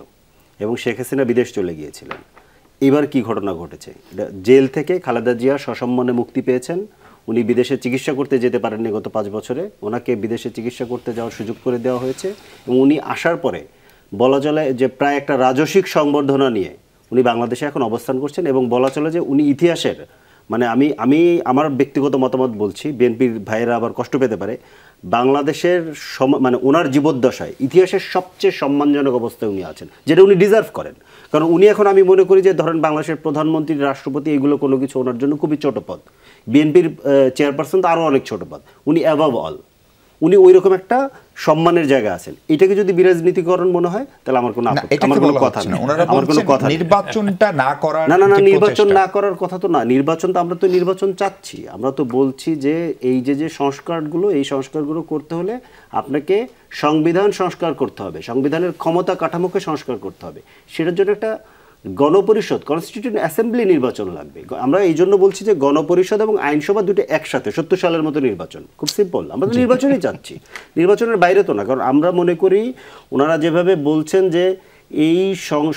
এবং শেখ হাসিনা বিদেশ চলে গিয়েছিলেন। এবার কি ঘটনা ঘটেছে? জেল থেকে খালেদা জিয়া সসম্মানে মুক্তি পেয়েছেন। উনি বিদেশে চিকিৎসা করতে যেতে পারেননি গত 5 বছরে, ওনাকে বিদেশে চিকিৎসা করতে যাওয়ার সুযোগ করে দেওয়া হয়েছে এবং উনি আসার পরে বলা চলে যে প্রায় একটা রাজস্বিক সংবর্ধনা নিয়ে উনি বাংলাদেশে এখন অবস্থান করছেন। এবং বলা চলে যে উনি ইতিহাসের, মানে আমি আমার ব্যক্তিগত মতামত বলছি, বিএনপির ভাইয়েরা আবার কষ্ট পেতে পারে, বাংলাদেশের মানে ওনার জীবদ্দশায় ইতিহাসের সবচেয়ে সম্মানজনক অবস্থায় উনি আছেন, যেটা উনি ডিজার্ভ করেন। কারণ উনি এখন, আমি মনে করি যে ধরেন বাংলাদেশের প্রধানমন্ত্রী, রাষ্ট্রপতি, এগুলো কোনো কিছু ওনার জন্য খুবই ছোট পদ। বিএনপির চেয়ারপারসন তো আরও অনেক ছোট পদ, উনি অ্যাভাব অল, উনি ওই রকম একটা সম্মানের জায়গা আছেন। এটাকে যদি বিরাজনীতিকরণ মনে হয় তাহলে আমার কোনো কথা নেই, আমার কোনো কথা নেই।
নির্বাচনটা না করার,
না, নির্বাচন না করার কথা তো না। নির্বাচন তো আমরা তো নির্বাচন চাচ্ছি। আমরা তো বলছি যে এই যে সংস্কারগুলো, এই সংস্কারগুলো করতে হলে আপনাকে সংবিধান সংস্কার করতে হবে, সংবিধানের ক্ষমতা কাঠামোকে সংস্কার করতে হবে। সেটার জন্য একটা গণপরিষদ, কনস্টিটিউয়েন্ট অ্যাসেম্বলি নির্বাচন লাগবে। আমরা এই জন্য বলছি যে গণপরিষদ এবং আইনসভা দুটো একসাথে, 70 সালের মতো নির্বাচন, খুব সিম্পল। আমরা তো নির্বাচনই চাচ্ছি, নির্বাচনের বাইরে তো না। কারণ আমরা মনে করি ওনারা যেভাবে বলছেন যে এই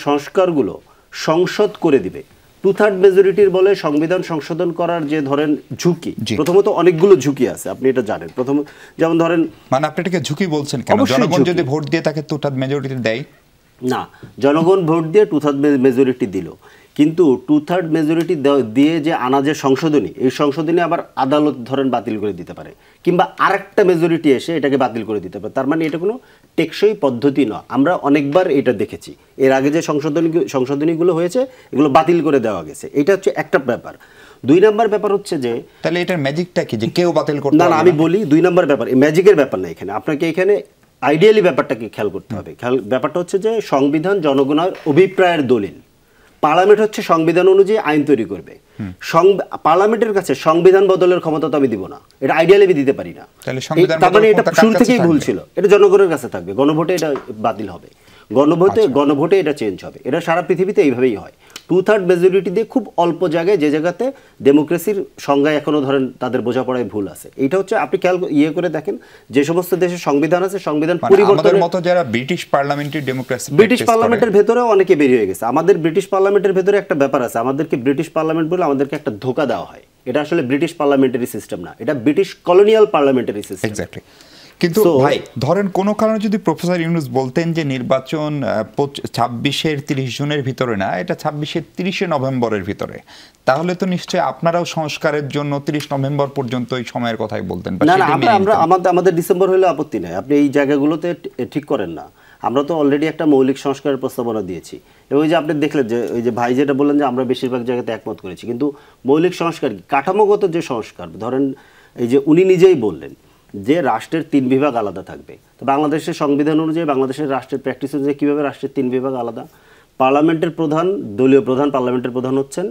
সংস্কারগুলো সংসদ করে দিবে, 2/3 মেজরিটির বলে সংবিধান সংশোধন করার যে ধরেন ঝুঁকি, প্রথমত অনেকগুলো ঝুঁকি আছে, আপনি এটা জানেন। প্রথম যেমন ধরেন,
মানে আপনি এটাকে ঝুঁকি বলছেন কেন? জনগণ যদি ভোট দিয়ে তাকে 2/3 মেজরিটি দেয়,
না, জনগণ ভোট দিয়ে 2/3 মেজরিটি দিল, কিন্তু 2/3 মেজরিটি দিয়ে যে আনা যে সংশোধনী, এই সংশোধনী আবার আদালত ধরেন বাতিল করে দিতে পারে, কিংবা আরেকটা মেজরিটি এসে এটাকে বাতিল করে দিতে পারে। তার মানে এটা কোনো টেকসই পদ্ধতি নয়। আমরা অনেকবার এটা দেখেছি, এর আগে যে সংশোধনীগুলো হয়েছে এগুলো বাতিল করে দেওয়া গেছে। এটা হচ্ছে একটা ব্যাপার। 2 নম্বর ব্যাপার হচ্ছে যে
তাহলে এটার ম্যাজিকটা কি যে কেউ বাতিল করতে
না, আমি বলি 2 নম্বর ব্যাপার, এই ম্যাজিকের ব্যাপার না এখানে। আপনাকে এখানে আইডিয়ালি ব্যাপারটাকে খেয়াল করতে হবে। ব্যাপারটা হচ্ছে যে সংবিধান জনগণের অভিপ্রায়ের দলিল। পার্লামেন্ট হচ্ছে সংবিধান অনুযায়ী আইন তৈরি করবে। পার্লামেন্টের কাছে সংবিধান বদলের ক্ষমতা তো আমি দিব না, এটা আইডিয়ালি আমি দিতে পারি না। তার মানে এটা শুরু থেকেই ভুল ছিল। এটা জনগণের কাছে থাকবে, গণভোটে এটা বাতিল হবে, গণভোটে এটা চেঞ্জ হবে। এটা সারা পৃথিবীতে এইভাবেই হয়। 2/3 মেজরিটি দিয়ে খুব অল্প জায়গায়, যে জায়গাতে ডেমোক্রেসির সংজ্ঞায় এখনো ধরেন তাদের বোঝাপড়ায় ভুল আছে। এটা হচ্ছে আপনি খেয়াল করে দেখেন, যে সমস্ত দেশের সংবিধান আছে, সংবিধান পরিবর্তনের
মতো যারা ব্রিটিশ পার্লামেন্টারি ডেমোক্রেসি,
ব্রিটিশ পার্লামেন্টের ভেতরেও অনেকে বেরিয়ে গেছে। আমাদের ব্রিটিশ পার্লামেন্টের ভেতরে একটা ব্যাপার আছে, আমাদেরকে ব্রিটিশ পার্লামেন্ট বলে আমাদেরকে একটা ধোঁকা দেওয়া হয়। এটা আসলে ব্রিটিশ পার্লামেন্টারি সিস্টেম না, এটা British colonial parliamentary system.
Exactly. কিন্তু ভাই ধরেন কোনো কারণে যদি প্রফেসর ইউনূস বলতেন যে নির্বাচন 26-এর 30 জুনের ভিতরে না, এটা 26-এর 30 নভেম্বরের ভিতরে, তাহলে তো নিশ্চয়ই আপনারাও সংস্কারের জন্য 30 নভেম্বর পর্যন্ত এই সময়ের কথাই বলতেন।
না, আমরা আমাদের ডিসেম্বর হলে আপত্তি নাই, আপনি এই জায়গাগুলোতে ঠিক করেন না। আমরা তো অলরেডি একটা মৌলিক সংস্কারের প্রস্তাবনা দিয়েছি, এবং ওই যে আপনি দেখলেন যে ওই যে ভাই যেটা বললেন যে আমরা বেশিরভাগ জায়গাতে একমত করেছি, কিন্তু মৌলিক সংস্কার কাঠামোগত যে সংস্কার, ধরেন এই যে উনি নিজেই বললেন যে রাষ্ট্রের 3 বিভাগ আলাদা থাকবে। তো বাংলাদেশের সংবিধান অনুযায়ী, বাংলাদেশের রাষ্ট্রের প্র্যাকটিস অনুযায়ী কীভাবে রাষ্ট্রের 3 বিভাগ আলাদা? পার্লামেন্টের প্রধান, দলীয় প্রধান পার্লামেন্টের প্রধান হচ্ছেন,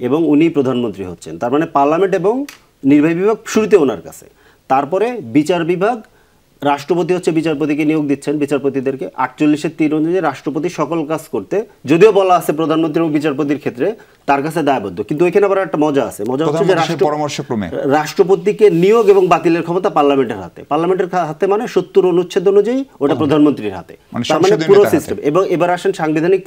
এবং উনি প্রধানমন্ত্রী হচ্ছেন। তার মানে পার্লামেন্ট এবং নির্বাহী বিভাগ শুরুতে ওনার কাছে। তারপরে বিচার বিভাগ, রাষ্ট্রপতি হচ্ছে বিচারপতিকে নিয়োগ দিচ্ছেন, বিচারপতিদেরকে 48-এর 3 অনুযায়ী রাষ্ট্রপতি সকল কাজ করতে, যদিও বলা আছে প্রধানমন্ত্রী এবং বিচারপতির ক্ষেত্রে তার কাছে দায়বদ্ধ, কিন্তু এখানে আবার একটা মজা আছে। মজা হচ্ছে যে রাষ্ট্রপতিকে নিয়োগ এবং বাতিলের ক্ষমতা পার্লামেন্টের হাতে। পার্লামেন্টের হাতে মানে 70 অনুচ্ছেদ অনুযায়ী ওটা প্রধানমন্ত্রীর হাতে। তার মানে পুরো সিস্টেম। এবং এবার আসেন সাংবিধানিক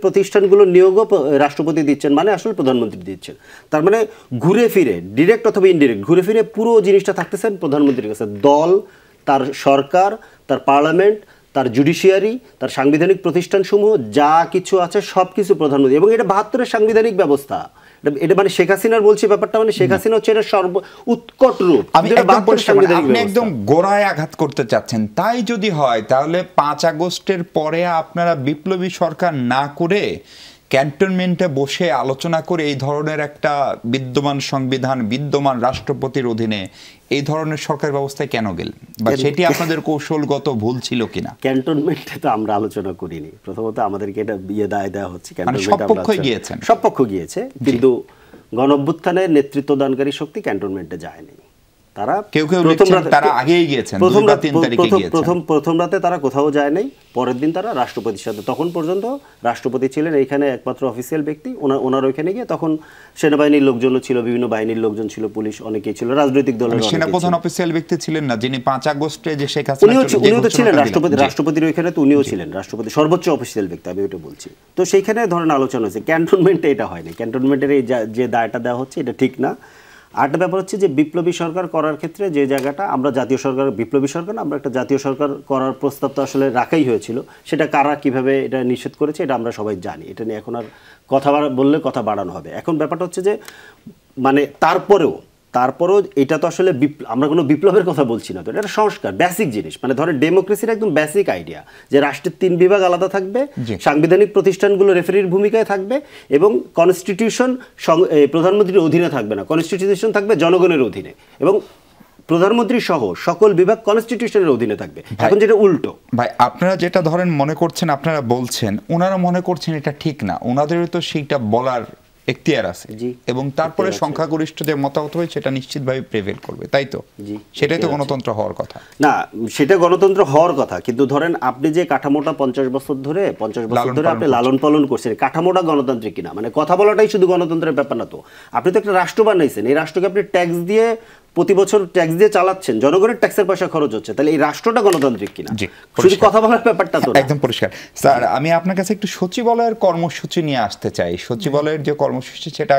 প্রতিষ্ঠানগুলো নিয়োগও রাষ্ট্রপতি দিচ্ছেন, মানে আসলে প্রধানমন্ত্রী দিচ্ছেন। তার মানে ঘুরে ফিরে, ডিরেক্ট অথবা ইনডিরেক্ট, ঘুরে ফিরে পুরো জিনিসটা থাকতেছেন প্রধানমন্ত্রীর কাছে। দল, তার সরকার, তার পার্লামেন্ট, তার জুডিশিয়ারি, তার সাংবিধানিক প্রতিষ্ঠানসমূহ যা কিছু আছে সব কিছু প্রধানমন্ত্রী। এবং এটা 72-এর সাংবিধানিক ব্যবস্থা। এটা মানে শেখ হাসিনার বলছি ব্যাপারটা, মানে শেখ হাসিনা হচ্ছে এটা উৎকট রূপ।
আপনি একদম গোড়ায় আঘাত করতে চাচ্ছেন। তাই যদি হয় তাহলে 5 আগস্টের পরে আপনারা বিপ্লবী সরকার না করে ক্যান্টনমেন্টে বসে আলোচনা করে এই ধরনের একটা বিদ্যমান সংবিধান, বিদ্যমান রাষ্ট্রপতির অধীনে এই ধরনের সরকার ব্যবস্থায় কেন গেলেন, বা সেটি আপনাদের কৌশলগত ভুল ছিল কিনা?
ক্যান্টনমেন্টে তো আমরা আলোচনা করিনি। প্রথমত আমাদেরকে এটা দায় দেওয়া হচ্ছে,
সব
পক্ষ গিয়েছে, কিন্তু গণঅভ্যুত্থানের নেতৃত্ব দানকারী শক্তি ক্যান্টনমেন্টে যায়নি। তারা প্রথম রাতে তারা কোথাও যায় নাই, পরের দিন তারা রাষ্ট্রপতির সাথে, তখন পর্যন্ত রাষ্ট্রপতি ছিলেন এইখানে একমাত্র অফিসিয়াল ব্যক্তি। ওনার ওইখানে গিয়ে তখন সেনাবাহিনীর লোকজনও ছিল, বিভিন্ন বাহিনীর লোকজন ছিল, পুলিশ অনেকেই ছিল, রাজনৈতিক দলের
সেনাপ্রধান অফিসিয়াল ব্যক্তি ছিলেন না যিনি 5 আগস্টে যে শেখ হাসিনা,
উনিও তো ছিলেন রাষ্ট্রপতির ওইখানে, তো উনিও ছিলেন রাষ্ট্রপতি, সর্বোচ্চ অফিসিয়াল ব্যক্তি, আমি ওইটা বলছি। তো সেইখানে ধরেন আলোচনা হয়েছে। ক্যান্টনমেন্টে এটা হয়নি। ক্যান্টনমেন্টের এই যে দায়টা দেওয়া হচ্ছে এটা ঠিক না। আরেকটা ব্যাপার হচ্ছে যে বিপ্লবী সরকার করার ক্ষেত্রে যে জায়গাটা, আমরা জাতীয় সরকার, বিপ্লবী সরকার না, আমরা একটা জাতীয় সরকার করার প্রস্তাব তো আসলে রাখাই হয়েছিল। সেটা কারা কিভাবে এটা নিষেধ করেছে এটা আমরা সবাই জানি। এটা নিয়ে এখন আর কথা বললে কথা বাড়ানো হবে। এখন ব্যাপারটা হচ্ছে যে মানে তারপরেও এটা তো আসলে আমরা কোনো বিপ্লবের কথা বলছি না, তো এটা সংস্কার, বেসিক জিনিস। মানে ধরেন ডেমোক্রেসির একদম বেসিক আইডিয়া যে রাষ্ট্রের 3 বিভাগ আলাদা থাকবে, সাংবিধানিক প্রতিষ্ঠানগুলো রেফারির ভূমিকায় থাকবে, এবং কনস্টিটিউশন প্রধানমন্ত্রীর অধীনে থাকবে না, কনস্টিটিউশন থাকবে জনগণের অধীনে, এবং প্রধানমন্ত্রী সহ সকল বিভাগ কনস্টিটিউশনের অধীনে থাকবে। এখন যেটা উল্টো
ভাই, আপনারা যেটা ধরেন মনে করছেন, আপনারা বলছেন, ওনারা মনে করছেন এটা ঠিক না, ওনাদেরও তো সেইটা বলার এখতিয়ার আছে, এবং তারপরে সংখ্যাগরিষ্ঠদের মতামত হয় সেটা নিশ্চিতভাবে প্রেভেল করবে, তাই তো? সেটাই তো গণতন্ত্র হওয়ার কথা
না, সেটা গণতন্ত্র হওয়ার কথা, কিন্তু ধরেন আপনি যে কাঠামোটা 50 বছর ধরে আপনি লালন পালন করছেন, কাঠামোটা গণতান্ত্রিক কিনা, মানে কথা বলাটাই শুধু গণতন্ত্রের ব্যাপার না তো। আপনি তো একটা রাষ্ট্র বানাইছেন, এই রাষ্ট্রকে আপনি ট্যাক্স দিয়ে প্রতি বছর ট্যাক্স দিয়ে চালাচ্ছেন, জনগণের ট্যাক্সের পয়সা খরচ হচ্ছে, তাহলে এই রাষ্ট্রটা গণতান্ত্রিক কিনা? শুধু কথা বলার ব্যাপারটা তো
একদম পরিষ্কার। স্যার, আমি আপনার কাছে একটু সচিবালয়ের কর্মসূচি নিয়ে আসতে চাই। সচিবালয়ের যে কর্মসূচি সেটা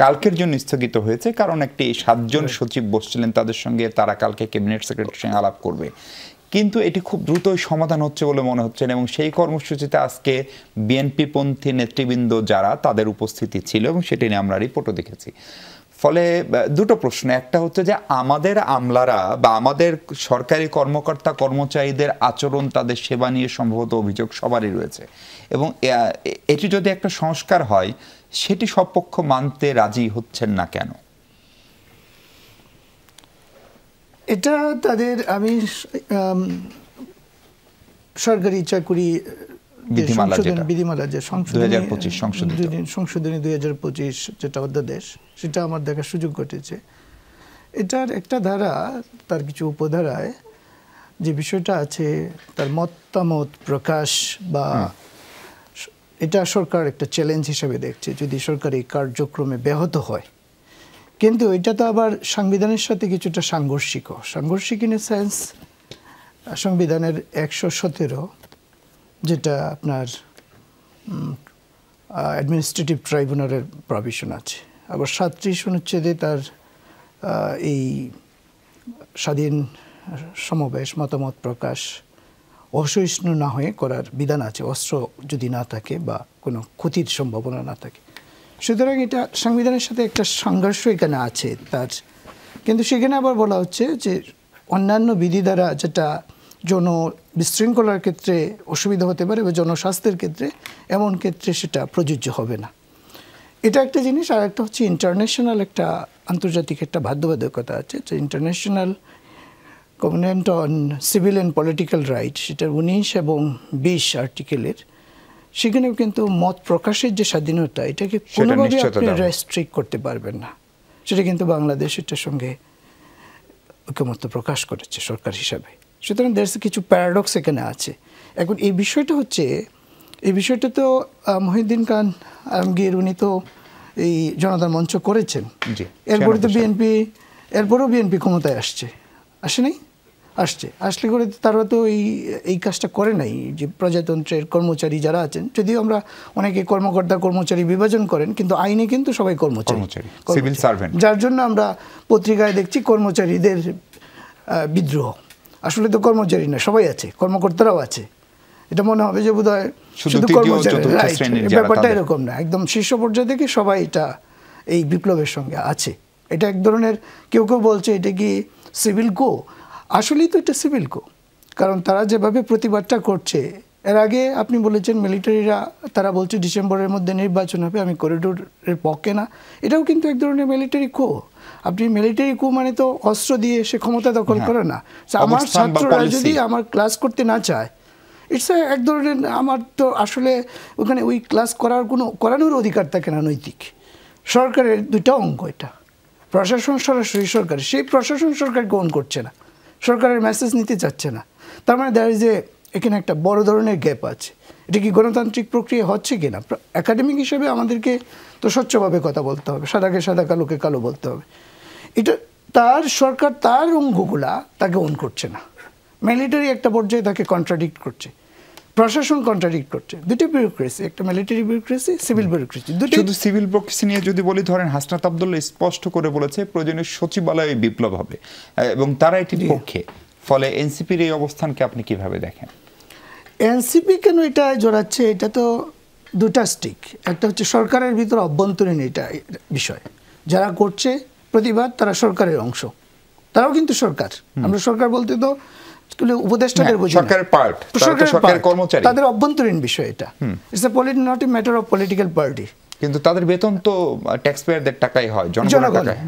কালকের জন্য স্থগিত হয়েছে, কারণ একটি 7 জন সচিব বসছিলেন, তাদের সঙ্গে তারা কালকে ক্যাবিনেট সেক্রেটারির সঙ্গে আলাপ করবে। কিন্তু এটি খুব দ্রুতই সমাধান হচ্ছে বলে মনে হচ্ছে না, এবং সেই কর্মসূচিতে আজকে বিএনপি পন্থী নেতৃবৃন্দ যারা তাদের উপস্থিতি ছিল এবং সেটি নিয়ে আমরা রিপোর্টও দেখেছি। ফলে দুটো প্রশ্ন, একটা হচ্ছে যে আমাদের আমলারা বা আমাদের সরকারি কর্মকর্তা কর্মচারীদের আচরণ, তাদের সেবা নিয়ে সম্ভবত অভিযোগ সবারই রয়েছে, এবং এটি যদি একটা সংস্কার হয় সেটি সব পক্ষ মানতে রাজি হচ্ছেন না কেন?
এটা তাদের, আমি সরকারি চাকরি বিধিমালা যে সংশোধনী 2025 যেটা অধ্যাদেশ, সেটা আমার দেখার সুযোগ ঘটেছে। এটার একটা ধারা, তার কিছু উপধারায় যে বিষয়টা আছে, তার মতামত প্রকাশ বা এটা সরকার একটা চ্যালেঞ্জ হিসেবে দেখছে যদি সরকারি কার্যক্রমে ব্যাহত হয়। কিন্তু এটা তো আবার সংবিধানের সাথে কিছুটা সাংঘর্ষিক ইন এ সেন্স, সংবিধানের 117 যেটা আপনার অ্যাডমিনিস্ট্রেটিভ ট্রাইব্যুনালের প্রভিশন আছে, আবার 37 অনুচ্ছেদে তার এই স্বাধীন সমাবেশ, মতামত প্রকাশ অসহিষ্ণু না হয়ে করার বিধান আছে, অস্ত্র যদি না থাকে বা কোনো ক্ষতির সম্ভাবনা না থাকে। সুতরাং এটা সংবিধানের সাথে একটা সংঘর্ষ এখানে আছে তার। কিন্তু সেখানে আবার বলা হচ্ছে যে অন্যান্য বিধি দ্বারা যেটা জন বিশৃঙ্খলার ক্ষেত্রে অসুবিধা হতে পারে বা জনস্বাস্থ্যের ক্ষেত্রে, এমন ক্ষেত্রে সেটা প্রযোজ্য হবে না। এটা একটা জিনিস। আর একটা হচ্ছে ইন্টারন্যাশনাল একটা আন্তর্জাতিক একটা বাধ্যবাধকতা আছে, যে international covenant on civil and political right, সেটার 19 এবং 20 আর্টিকেলের, সেখানেও কিন্তু মত প্রকাশের যে স্বাধীনতা, এটাকে কোনোভাবে আপনি রেস্ট্রিক্ট করতে পারবেন না। সেটা কিন্তু বাংলাদেশ এটার সঙ্গে ঐকমত্য প্রকাশ করেছে সরকার হিসাবে। সুতরাং দেশে কিছু প্যারাডক্স এখানে আছে। এখন এই বিষয়টা তো মহিউদ্দিন খান আলমগীর উনি তো এই জনতার মঞ্চ করেছেন, এরপরে তো এরপরেও বিএনপি ক্ষমতায় আসলে করে তারা তো এই কাজটা করে নাই, যে প্রজাতন্ত্রের কর্মচারী যারা আছেন, যদিও আমরা অনেকে কর্মচারী বিভাজন করেন, কিন্তু আইনে কিন্তু সবাই কর্মচারী,
সিভিল সার্ভেন্ট।
যার জন্য আমরা পত্রিকায় দেখছি কর্মচারীদের বিদ্রোহ। আসলে তো কর্মচারী না, সবাই আছে, কর্মকর্তারাও আছে। এটা মনে হবে যে বোধহয় শুধু কর্মচারী, ব্যাপারটা এরকম না। একদম শীর্ষ পর্যায়ে থেকে সবাই এটা এই বিপ্লবের সঙ্গে আছে। এটা এক ধরনের, কেউ বলছে এটা কি সিভিল কো, আসলেই তো এটা সিভিল কো। কারণ তারা যেভাবে প্রতিবাদটা করছে, এর আগে আপনি বলেছেন মিলিটারিরা, তারা বলছে ডিসেম্বরের মধ্যে নির্বাচন হবে, আমি করিডোরের পক্ষে না। এটাও কিন্তু এক ধরনের মিলিটারি কো। আপনি মিলিটারি কো মানে তো অস্ত্র দিয়ে সে ক্ষমতা দখল করে না। আমার ছাত্ররা যদি আমার ক্লাস করতে না চায়, ইটস এক ধরনের, আমার তো আসলে ওখানে ওই ক্লাস করানোর অধিকার থাকে না নৈতিক। সরকারের দুইটা অঙ্গ, এটা প্রশাসন সরাসরি সরকারের, সেই প্রশাসন সরকার গ্রহণ করছে না, সরকারের মেসেজ নিতে চাচ্ছে না। তার মানে দ্যার ইজ এখানে একটা বড় ধরনের গ্যাপ আছে। এটা কি গণতান্ত্রিক প্রক্রিয়া হচ্ছে কিনা? একাডেমিক হিসেবে আমাদেরকে তো স্বচ্ছভাবে কথা বলতে হবে, সাদাকে সাদা, কালোকে কালো বলতে হবে। এটা তার সরকার, তার অঙ্গগুলা তাকে অন করছে না। মিলিটারি একটা পর্যায়ে তাকে কন্ট্রাডিক্ট করছে, প্রশাসন কন্ট্রাডিক্ট করছে। দুটো বিউরোক্রেসি, একটা মিলিটারি বিউরোক্রেসি, সিভিল বিউরোক্রেসি।
শুধু সিভিল বিউরোক্রেসি নিয়ে যদি বলি, ধরেন হাসনাত আব্দুল্লাহ স্পষ্ট করে বলেছে প্রয়োজনীয় সচিবালয়ে বিপ্লব হবে, এবং তারা এটির পক্ষে। ফলে এনসিপির এই অবস্থানকে আপনি কিভাবে দেখেন?
এনসিপি কেন এটা জড়াচ্ছে? এটা তো দুটা স্টিক। একটা হচ্ছে সরকারের ভিতরে অভ্যন্তরীণ এটা বিষয়, যারা করছে প্রতিবাদ তারা সরকারের অংশ, তারাও কিন্তু সরকার। আমরা সরকার বলতে তো উপদেষ্টাদের বুঝি,
সরকারের পার্ট, সরকারের কর্মচারী,
তাদের অভ্যন্তরীণ বিষয় এটা। It's not a matter of political party.
কিন্তু তাদের বেতন তো ট্যাক্স পেয়ারদের টাকাই হয়,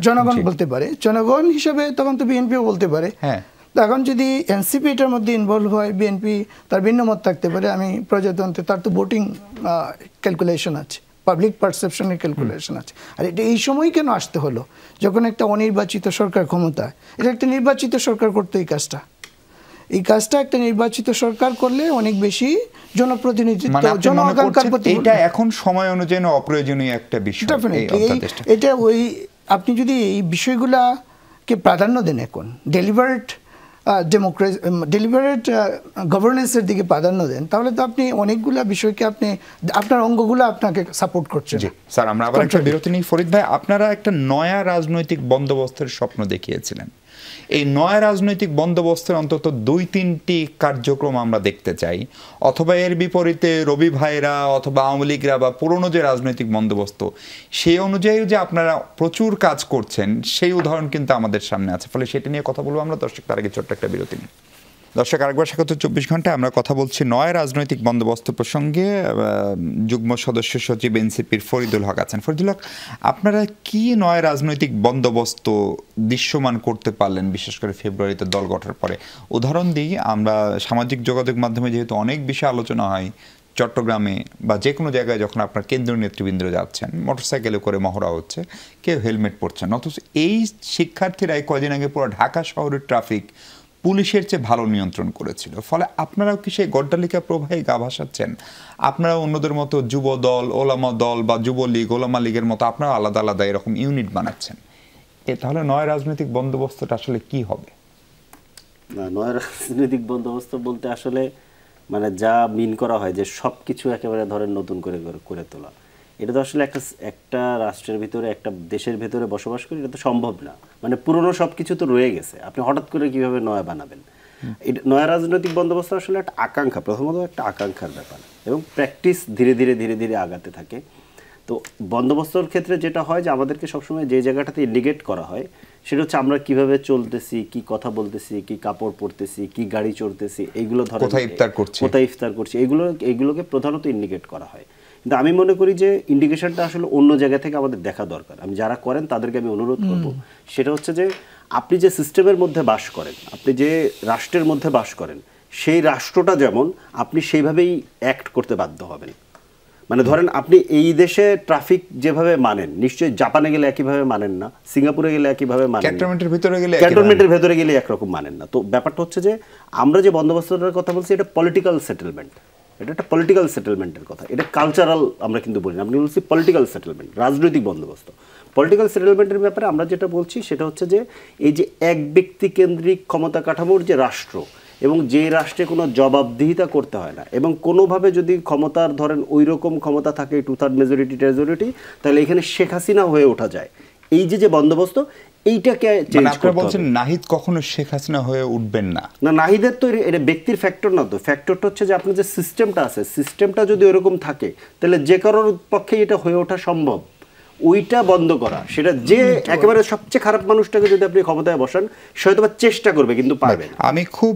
জনগণ বলতে পারে, জনগণ হিসেবে তখন তো বিএনপিও বলতে পারে। হ্যাঁ, এখন যদি এনসিপি এটার মধ্যে ইনভলভ হয়, বিএনপি তার ভিন্ন মত থাকতে পারে। আমি প্রজাতন্ত্রে তার তো ভোটিং ক্যালকুলেশন আছে, পাবলিক পারসেপশনের ক্যালকুলেশন আছে। আর এটা এই সময় কেন আসতে হলো, যখন একটা অনির্বাচিত সরকার ক্ষমতায়? এটা একটা নির্বাচিত সরকার করতো এই কাজটা একটা নির্বাচিত সরকার করলে অনেক বেশি জনপ্রতিনিধিত্ব, জনআকাঙ্ক্ষার প্রতি,
এটা এখন সময় অনুযায়ী অপ্রয়োজনীয় একটা বিষয়।
এটা ওই আপনি যদি এই বিষয়গুলাকে প্রাধান্য দেন, এখন ডেলিভারেট গভর্নেন্সের দিকে প্রাধান্য দেন, তাহলে তো আপনি অনেকগুলা বিষয়কে আপনি আপনার অঙ্গগুলো আপনাকে সাপোর্ট করছেন।
স্যার, আমরা আবার একটা বিরতি নিই। ফরিদ ভাই, আপনারা একটা নয়া রাজনৈতিক বন্দোবস্তের স্বপ্ন দেখিয়েছিলেন, এই নয়া রাজনৈতিক বন্দোবস্তের অন্তত 2-3টি কার্যক্রম আমরা দেখতে চাই, অথবা এর বিপরীতে রবি ভাইরা অথবা আওয়ামী লীগরা বা পুরনো যে রাজনৈতিক বন্দোবস্ত সেই অনুযায়ী যে আপনারা প্রচুর কাজ করছেন সেই উদাহরণ কিন্তু আমাদের সামনে আছে। ফলে সেটা নিয়ে কথা বলবো আমরা। দর্শক, তার আগে ছোট্ট একটা বিরতি নিই। দর্শক, আরেকবার স্বাগত 24 ঘন্টায়। আমরা কথা বলছি নয়া রাজনৈতিক বন্দোবস্ত প্রসঙ্গে। যুগ্ম সদস্য সচিব এনসিপির ফরিদুল হক আছেন। ফরিদুল হক, আপনারা কি নয়া রাজনৈতিক বন্দোবস্ত দৃশ্যমান করতে পারলেন বিশেষ করে ফেব্রুয়ারিতে দল গঠনের পরে? উদাহরণ দিই, আমরা সামাজিক যোগাযোগ মাধ্যমে যেহেতু অনেক বিষয়ে আলোচনা হয়, চট্টগ্রামে বা যে কোনো জায়গায় যখন আপনার কেন্দ্রীয় নেতৃবৃন্দ যাচ্ছেন, মোটরসাইকেলে করে মহড়া হচ্ছে, কেউ হেলমেট পরছেন, অথচ এই শিক্ষার্থীরাই কয়দিন আগে পুরো ঢাকা শহরের ট্রাফিক পুলিশের চেয়ে ভালো নিয়ন্ত্রণ করেছিল। ফলে আপনারাও কি সেই গড্ডালিকা প্রবাহে গা ভাসাচ্ছেন? আপনারা অন্যদের মতো যুব দল, ওলামা দল বা যুবলীগ, ওলামা লীগের মতো আপনারা আলাদা আলাদা এরকম ইউনিট বানাচ্ছেন। তাহলে নয়া রাজনৈতিক বন্দোবস্তটা আসলে কি হবে?
না, নয়া রাজনৈতিক বন্দোবস্ত বলতে আসলে মানে যা মিন করা হয় যে সব কিছু একেবারে ধরেন নতুন করে করে তোলা, এটা তো আসলে একটা রাষ্ট্রের ভিতরে, একটা দেশের ভিতরে বসবাস করি, এটা তো সম্ভব না। মানে পুরনো সব কিছু তো রয়ে গেছে, আপনি হঠাৎ করে কিভাবে নয়া বানাবেন? এটা নয়া রাজনৈতিক বন্দোবস্ত আসলে একটা আকাঙ্ক্ষা, প্রথমত একটা আকাঙ্ক্ষার ব্যাপার, এবং প্র্যাকটিস ধীরে ধীরে ধীরে ধীরে আগাতে থাকে। তো বন্দোবস্তর ক্ষেত্রে যেটা হয় যে আমাদেরকে সবসময় যে জায়গাটাতে ইন্ডিকেট করা হয় সেটা হচ্ছে আমরা কিভাবে চলতেছি, কি কথা বলতেছি, কি কাপড় পরতেছি, কি গাড়ি চড়তেছি, এইগুলো ধরেন কোথায় ইফতার করছি, এইগুলোকে প্রধানত ইন্ডিকেট করা হয়। কিন্তু আমি মনে করি যে ইন্ডিকেশনটা আসলে অন্য জায়গা থেকে আমাদের দেখা দরকার। আমি যারা করেন তাদেরকে আমি অনুরোধ করব, সেটা হচ্ছে যে আপনি যে সিস্টেমের মধ্যে বাস করেন, আপনি যে রাষ্ট্রের মধ্যে বাস করেন, সেই রাষ্ট্রটা যেমন আপনি সেইভাবেই অ্যাক্ট করতে বাধ্য হবেন। মানে ধরেন আপনি এই দেশে ট্রাফিক যেভাবে মানেন, নিশ্চয়ই জাপানে গেলে একইভাবে মানেন না, সিঙ্গাপুরে গেলে একইভাবে মানেন, ক্যান্টনমেন্টের ভেতরে গেলে একরকম মানেন না। তো ব্যাপারটা হচ্ছে যে আমরা যে বন্দোবস্তটার কথা বলছি, এটা পলিটিক্যাল সেটেলমেন্ট, এটা একটা পলিটিক্যাল সেটেলমেন্টের কথা, এটা কালচারাল আমরা কিন্তু বলি না, আপনি বলছি পলিটিক্যাল সেটেলমেন্ট, রাজনৈতিক বন্দোবস্ত। পলিটিক্যাল সেটেলমেন্টের ব্যাপারে আমরা যেটা বলছি সেটা হচ্ছে যে এই যে এক ব্যক্তি কেন্দ্রিক ক্ষমতা কাঠামোর যে রাষ্ট্র, এবং যে রাষ্ট্রে কোনো জবাবদিহিতা করতে হয় না, এবং কোনোভাবে যদি ক্ষমতার ধরেন ওই রকম ক্ষমতা থাকে 2/3 মেজরিটি, তাহলে এখানে শেখ হাসিনা হয়ে ওঠা যায়। এই যে বন্দোবস্ত, এইটাকে চেঞ্জ করতে হবে।
বলছেন নাহিদ কখনো শেখ হাসিনা হয়ে উঠবেন না?
না, নাহিদের তো এটা ব্যক্তির ফ্যাক্টর না, তো ফ্যাক্টরটা হচ্ছে যে আপনার যে সিস্টেমটা আছে, সিস্টেমটা যদি ওরকম থাকে তাহলে যে কারোর পক্ষে এটা হয়ে ওঠা সম্ভব। ওইটা বন্ধ করা, সেটা যে একেবারে সবচেয়ে খারাপ মানুষটাকে যদি আপনি ক্ষমতায় বসান, সে হয়তো চেষ্টা করবে কিন্তু পারবে না।
আমি খুব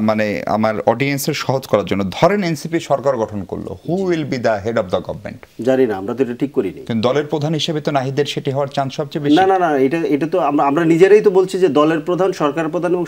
মানে আমার অডিয়েন্সের সহজ করার জন্য, ধরেন এনসিপি সরকার গঠন করলো, who will be the head of the government?
জানি না, আমরা তো এটা ঠিক করিনি।
কিন্তু দলের প্রধান হিসেবে তো নাহিদের সেটি হওয়ার চান্স সবচেয়ে বেশি।
না, এটা তো আমরা নিজেরাই তো বলছি যে দলের প্রধান, সরকার প্রধান এবং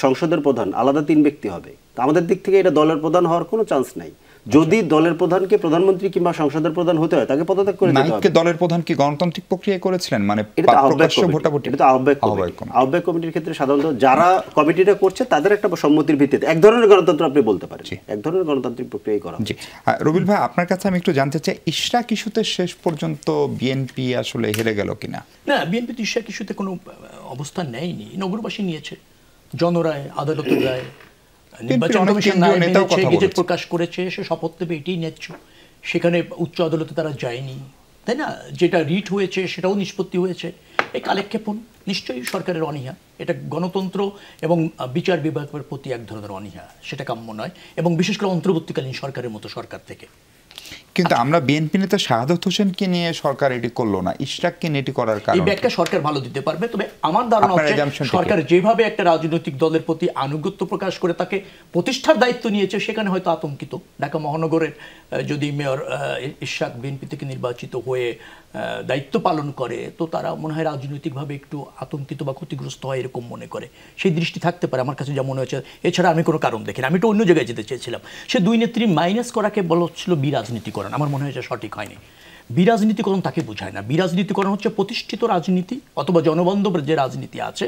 সংসদের প্রধান আলাদা 3 ব্যক্তি হবে। তো আমাদের দিক থেকে এটা দলের প্রধান হওয়ার কোনো চান্স নাই। যদি দলের প্রধানকে প্রধানমন্ত্রী কিংবা সংসদের প্রধান হতে হয়, তাকে পদত্যাগ করে দিতে হবে।
নাহিদকে দলের প্রধান কি গণতান্ত্রিক প্রক্রিয়া করেছিলেন? মানে প্রকাশ্য ভোটাভুটি?
এটা তো আহ্বায়ক কমিটির ক্ষেত্রে সাধারণত যারা কমিটিটা করছে তাদের একটা সম্মতির ভিত্তিতে এক ধরনের গণতন্ত্র আপনি বলতে পারেন, এক ধরনের গণতান্ত্রিক প্রক্রিয়াই করা।
জি, রবিল ভাই, আপনার কাছে আমি একটু জানতে চাই, ইশরাক ইস্যুতে শেষ পর্যন্ত বিএনপি আসলে হেরে গেল কিনা?
না, বিএনপি তো ইশরাক ইস্যুতে কোনো অবস্থান নেয়নি, নগরবাসী নিয়েছে। জনরায়, আদালতের রায়, নির্বাচন কমিশন গেজেট প্রকাশ করেছে, সে শপথ নেবে, এটাই ন্যায্য। সেখানে উচ্চ আদালতে তারা যায়নি, তাই না? যেটা রিট হয়েছে সেটাও নিষ্পত্তি হয়েছে। এই কালেক্ষেপণ নিশ্চয়ই সরকারের অনীহা, এটা গণতন্ত্র এবং বিচার বিভাগের প্রতি এক ধরনের অনীহা, সেটা কাম্য নয়, এবং বিশেষ করে অন্তর্বর্তীকালীন সরকারের মতো সরকার থেকে।
কিন্তু আমরা বিএনপি নেতা শাহাদাত হোসেনকে নিয়ে সরকার এটি করলো না, ইশরাককে নিয়ে এটি করার কারণ?
এই ব্যাখ্যা সরকার ভালো দিতে পারবে, তবে আমার ধারণা হচ্ছে সরকার যেভাবে একটা রাজনৈতিক দলের প্রতি আনুগত্য প্রকাশ করে তাকে প্রতিষ্ঠার দায়িত্ব নিয়েছে, সেখানে হয়তো আতঙ্কিত। ঢাকা মহানগরের যদি মেয়র ইশরাক বিএনপি থেকে নির্বাচিত হয়ে দায়িত্ব পালন করে, তো তারা মনে হয় রাজনৈতিকভাবে একটু আতঙ্কিত বা ক্ষতিগ্রস্ত হয়, এরকম মনে করে। সেই দৃষ্টি থাকতে পারে আমার কাছে যা মনে হয়েছে। এছাড়া আমি কোনো কারণ দেখি না। আমি একটু অন্য জায়গায় যেতে চেয়েছিলাম। সে 2 নেত্রী মাইনাস করাকে বলা হচ্ছিল বিরাজনীতিকরণ। আমার মনে হয় এটা সঠিক হয়নি। বিরাজনীতিকরণ তাকে বোঝায় না। বিরাজনীতিকরণ হচ্ছে প্রতিষ্ঠিত রাজনীতি অথবা জনবান্ধব যে রাজনীতি আছে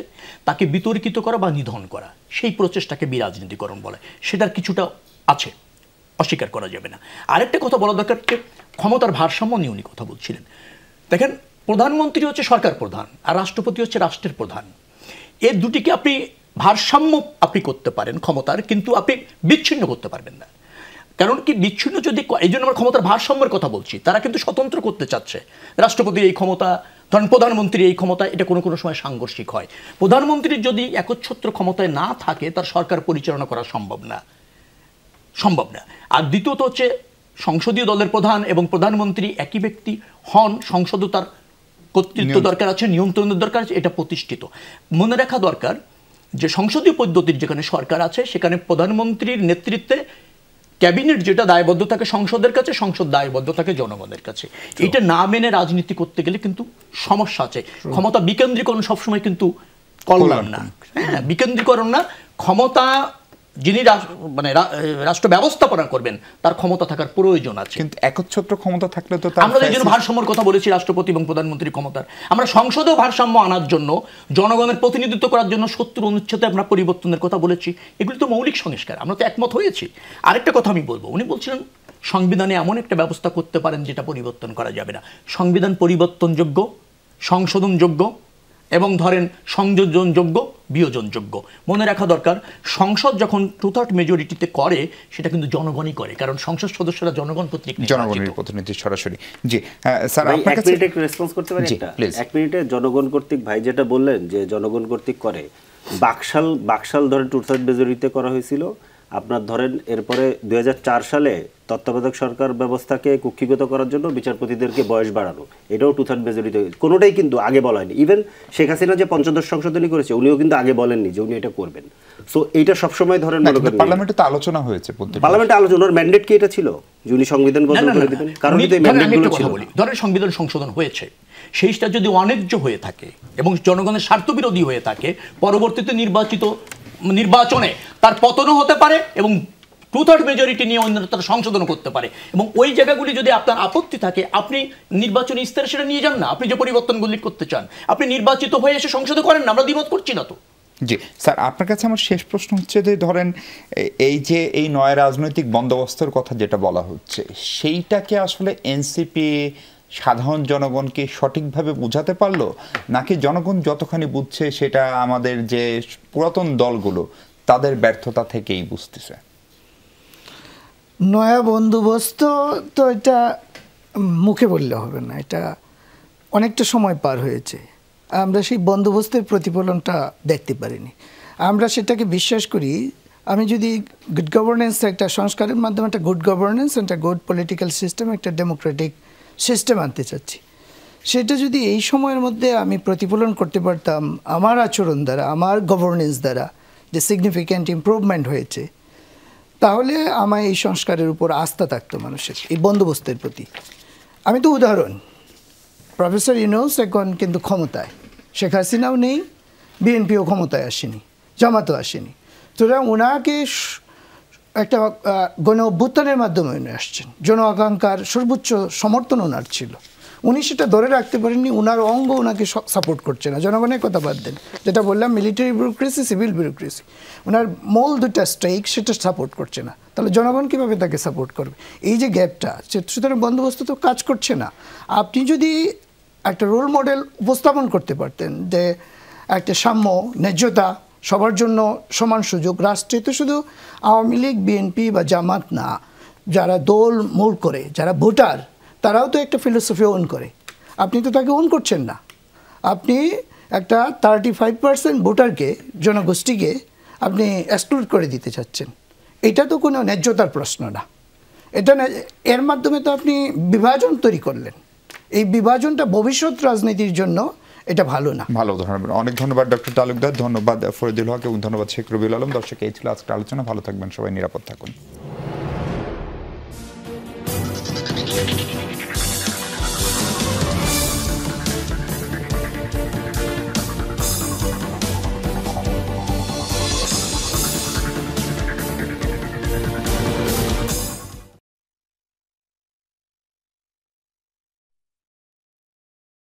তাকে বিতর্কিত করা বা নিধন করা, সেই প্রচেষ্টাকে বিরাজনীতিকরণ বলে। সেটার কিছুটা আছে, অস্বীকার করা যাবে না। আরেকটা কথা বলা দরকার, ক্ষমতার ভারসাম্য নিয়ে উনি কথা বলছিলেন। দেখেন, প্রধানমন্ত্রী হচ্ছে সরকার প্রধান আর রাষ্ট্রপতি হচ্ছে রাষ্ট্রের প্রধান। এর দুটিকে আপনি ভারসাম্য আপনি করতে পারেন ক্ষমতার, কিন্তু আপনি বিচ্ছিন্ন করতে পারবেন না। কারণ কি, বিচ্ছিন্ন যদি, এই জন্য আমরা ক্ষমতার ভারসাম্যের কথা বলছি। তারা কিন্তু স্বতন্ত্র করতে চাচ্ছে। রাষ্ট্রপতির এই ক্ষমতা ধরেন প্রধানমন্ত্রী এই ক্ষমতা, এটা কোনো কোনো সময় সাংঘর্ষিক হয়। প্রধানমন্ত্রীর যদি একচ্ছত্র ক্ষমতায় না থাকে, তার সরকার পরিচালনা করা সম্ভব না। আর দ্বিতীয়ত হচ্ছে সংসদীয় দলের প্রধান এবং প্রধানমন্ত্রী একই ব্যক্তি হন, সংসদও তার কর্তৃত্ব দরকার আছে, নিয়ন্ত্রণের দরকার আছে, এটা প্রতিষ্ঠিত। মনে রাখা দরকার যে সংসদীয় পদ্ধতির যেখানে সরকার আছে, সেখানে প্রধানমন্ত্রীর নেতৃত্বে ক্যাবিনেট যেটা দায়বদ্ধ থাকে সংসদের কাছে, সংসদ দায়বদ্ধ থাকে জনগণের কাছে। এটা না মেনে রাজনীতি করতে গেলে কিন্তু সমস্যা আছে। ক্ষমতা বিকেন্দ্রীকরণ সবসময় কিন্তু কল্যাণ না। হ্যাঁ, বিকেন্দ্রীকরণ না, ক্ষমতা যিনি মানে রাষ্ট্র ব্যবস্থাপনা করবেন তার ক্ষমতা থাকার প্রয়োজন আছে।
কিন্তু একচ্ছত্র ক্ষমতা থাকলে তো
আমরা এই জন্য ভারসাম্যের কথা বলেছি, রাষ্ট্রপতি এবং প্রধানমন্ত্রী ক্ষমতার। আমরা সংসদেও ভারসাম্য আনার জন্য, জনগণের প্রতিনিধিত্ব করার জন্য ৭০ অনুচ্ছেদে আমরা পরিবর্তনের কথা বলেছি। এগুলি তো মৌলিক সংস্কার, আমরা তো একমত হয়েছি। আরেকটা কথা আমি বলবো, উনি বলছিলেন সংবিধানে এমন একটা ব্যবস্থা করতে পারেন যেটা পরিবর্তন করা যাবে না। সংবিধান পরিবর্তনযোগ্য, সংশোধনযোগ্য এবং ধরেন সংযোজনযোগ্য, বিয়োজনযোগ্য। মনে রাখা দরকার, সংসদ যখন 2/3 মেজরিটিতে করে, সেটা কিন্তু জনগণই করে, কারণ সংসদ সদস্যরা জনগণ কর্তৃক
জনগণের প্রতিনিধি সরাসরি। জি স্যার,
আপনার কাছে একটু রেসপন্স করতে পারি একটা? এক মিনিটে। জনগণ কর্তৃক ভাই যেটা বললেন যে জনগণ কর্তৃক করে, বাকশাল ধরেন 2/3 মেজরিটিতে করা হয়েছিল। আপনার ধরেন এরপরে 2004 সালে তত্ত্বাবধায়ক সরকার ব্যবস্থাকে কুক্ষিগত করার জন্য বিচারপতিদেরকে বয়স বাড়ানো, এটাও 2/3 মেজরিটি। কোনোটাই কিন্তু আগে বলা হয়নি। ইভেন শেখ হাসিনা যে পঞ্চদশ সংশোধনী করেছে, উনিও কিন্তু আগে বলেননি যে উনি এটা করবেন। সো এইটা সবসময় ধরেন
পার্লামেন্টে তো আলোচনা হয়েছে,
পার্লামেন্টে আলোচনার ম্যান্ডেট কি এটা ছিল যে উনি সংবিধান বদল করে দিবেন? কারণ কিন্তু এই ম্যান্ডেটগুলো ছিল।
ধরেন সংবিধান সংশোধন হয়েছে, সেইটা যদি অন্যায্য হয়ে থাকে এবং জনগণের স্বার্থবিরোধী হয়ে থাকে, পরবর্তীতে নির্বাচনে তার পতনও হতে পারে এবং 2/3 মেজরিটি নিয়ে অন্যরা তার সংশোধন করতে পারে। এবং ওই জায়গাগুলি যদি আপনার আপত্তি থাকে, আপনি নির্বাচনী স্তরে সেটা নিয়ে যান না। আপনি যে পরিবর্তনগুলি করতে চান, আপনি নির্বাচিত হয়ে এসে সংসদে করেন না, আমরা দ্বিমত করছি না তো।
জি স্যার, আপনার কাছে আমার শেষ প্রশ্ন হচ্ছে যে ধরেন এই যে এই নয় রাজনৈতিক বন্দোবস্তের কথা যেটা বলা হচ্ছে, সেইটাকে আসলে এনসিপি সাধারণ জনগণকে সঠিকভাবে বোঝাতে পারলো, নাকি জনগণ যতখানি বুঝছে সেটা আমাদের যে পুরাতন দলগুলো তাদের ব্যর্থতা থেকেই বুঝতেছে?
নয়া বন্দোবস্ত তো এটা মুখে বললে হবে না, এটা অনেকটা সময় পার হয়েছে। আমরা সেই বন্দোবস্তের প্রতিফলনটা দেখতে পারিনি। আমরা সেটাকে বিশ্বাস করি, আমি যদি গুড গভর্নেন্স, একটা সংস্কারের মাধ্যমে একটা গুড গভর্নেন্স, একটা গুড পলিটিক্যাল সিস্টেম, একটা ডেমোক্রেটিক সিস্টেম আনতে চাচ্ছি, সেটা যদি এই সময়ের মধ্যে আমি প্রতিফলন করতে পারতাম, আমার আচরণ দ্বারা, আমার গভর্নেন্স দ্বারা যে সিগনিফিক্যান্ট ইমপ্রুভমেন্ট হয়েছে, তাহলে আমার এই সংস্কারের উপর আস্থা থাকতো মানুষের, এই বন্দোবস্তের প্রতি। আমি তো উদাহরণ, প্রফেসর ইউনূস এখন কিন্তু ক্ষমতায়, শেখ হাসিনাও নেই, বিএনপিও ক্ষমতায় আসেনি, জামাতও আসেনি। সুতরাং ওনাকে একটা গণ অভ্যুত্থানের মাধ্যমে উনি আসছেন, জন আকাঙ্ক্ষার সর্বোচ্চ সমর্থন ওনার ছিল, উনি সেটা ধরে রাখতে পারেননি। ওনার অঙ্গ ওনাকে সাপোর্ট করছে না, জনগণের কথা বাদ দেন, যেটা বললাম মিলিটারি ব্যুরোক্রেসি, সিভিল ব্যুরোক্রেসি, ওনার মূল দুটা স্ট্রাইক সেটা সাপোর্ট করছে না। তাহলে জনগণ কীভাবে তাকে সাপোর্ট করবে? এই যে গ্যাপটা, সুতরাং বন্দোবস্ত তো কাজ করছে না। আপনি যদি একটা রোল মডেল উপস্থাপন করতে পারতেন যে একটা সাম্য, ন্যায্যতা, সবার জন্য সমান সুযোগ, রাষ্ট্রে তো শুধু আওয়ামী লীগ, বিএনপি বা জামাত না, যারা দল মূল করে, যারা ভোটার, তারাও তো একটা ফিলোসফি ওন করে। আপনি তো তাকে ওন করছেন না। আপনি একটা 35% ভোটারকে, জনগোষ্ঠীকে আপনি এক্সক্লুড করে দিতে চাচ্ছেন। এটা তো কোনো ন্যায্যতার প্রশ্ন না। এটা এর মাধ্যমে তো আপনি বিভাজন তৈরি করলেন। এই বিভাজনটা ভবিষ্যৎ রাজনীতির জন্য এটা ভালো না।
ভালো উদাহরণ। অনেক ধন্যবাদ ডক্টর তালুকদার, ধন্যবাদ ফরিদুল হক এবং ধন্যবাদ শেখ রবিউল আলম। দর্শক, এই ছিল আজকের আলোচনা। ভালো থাকবেন সবাই, নিরাপদ থাকুন।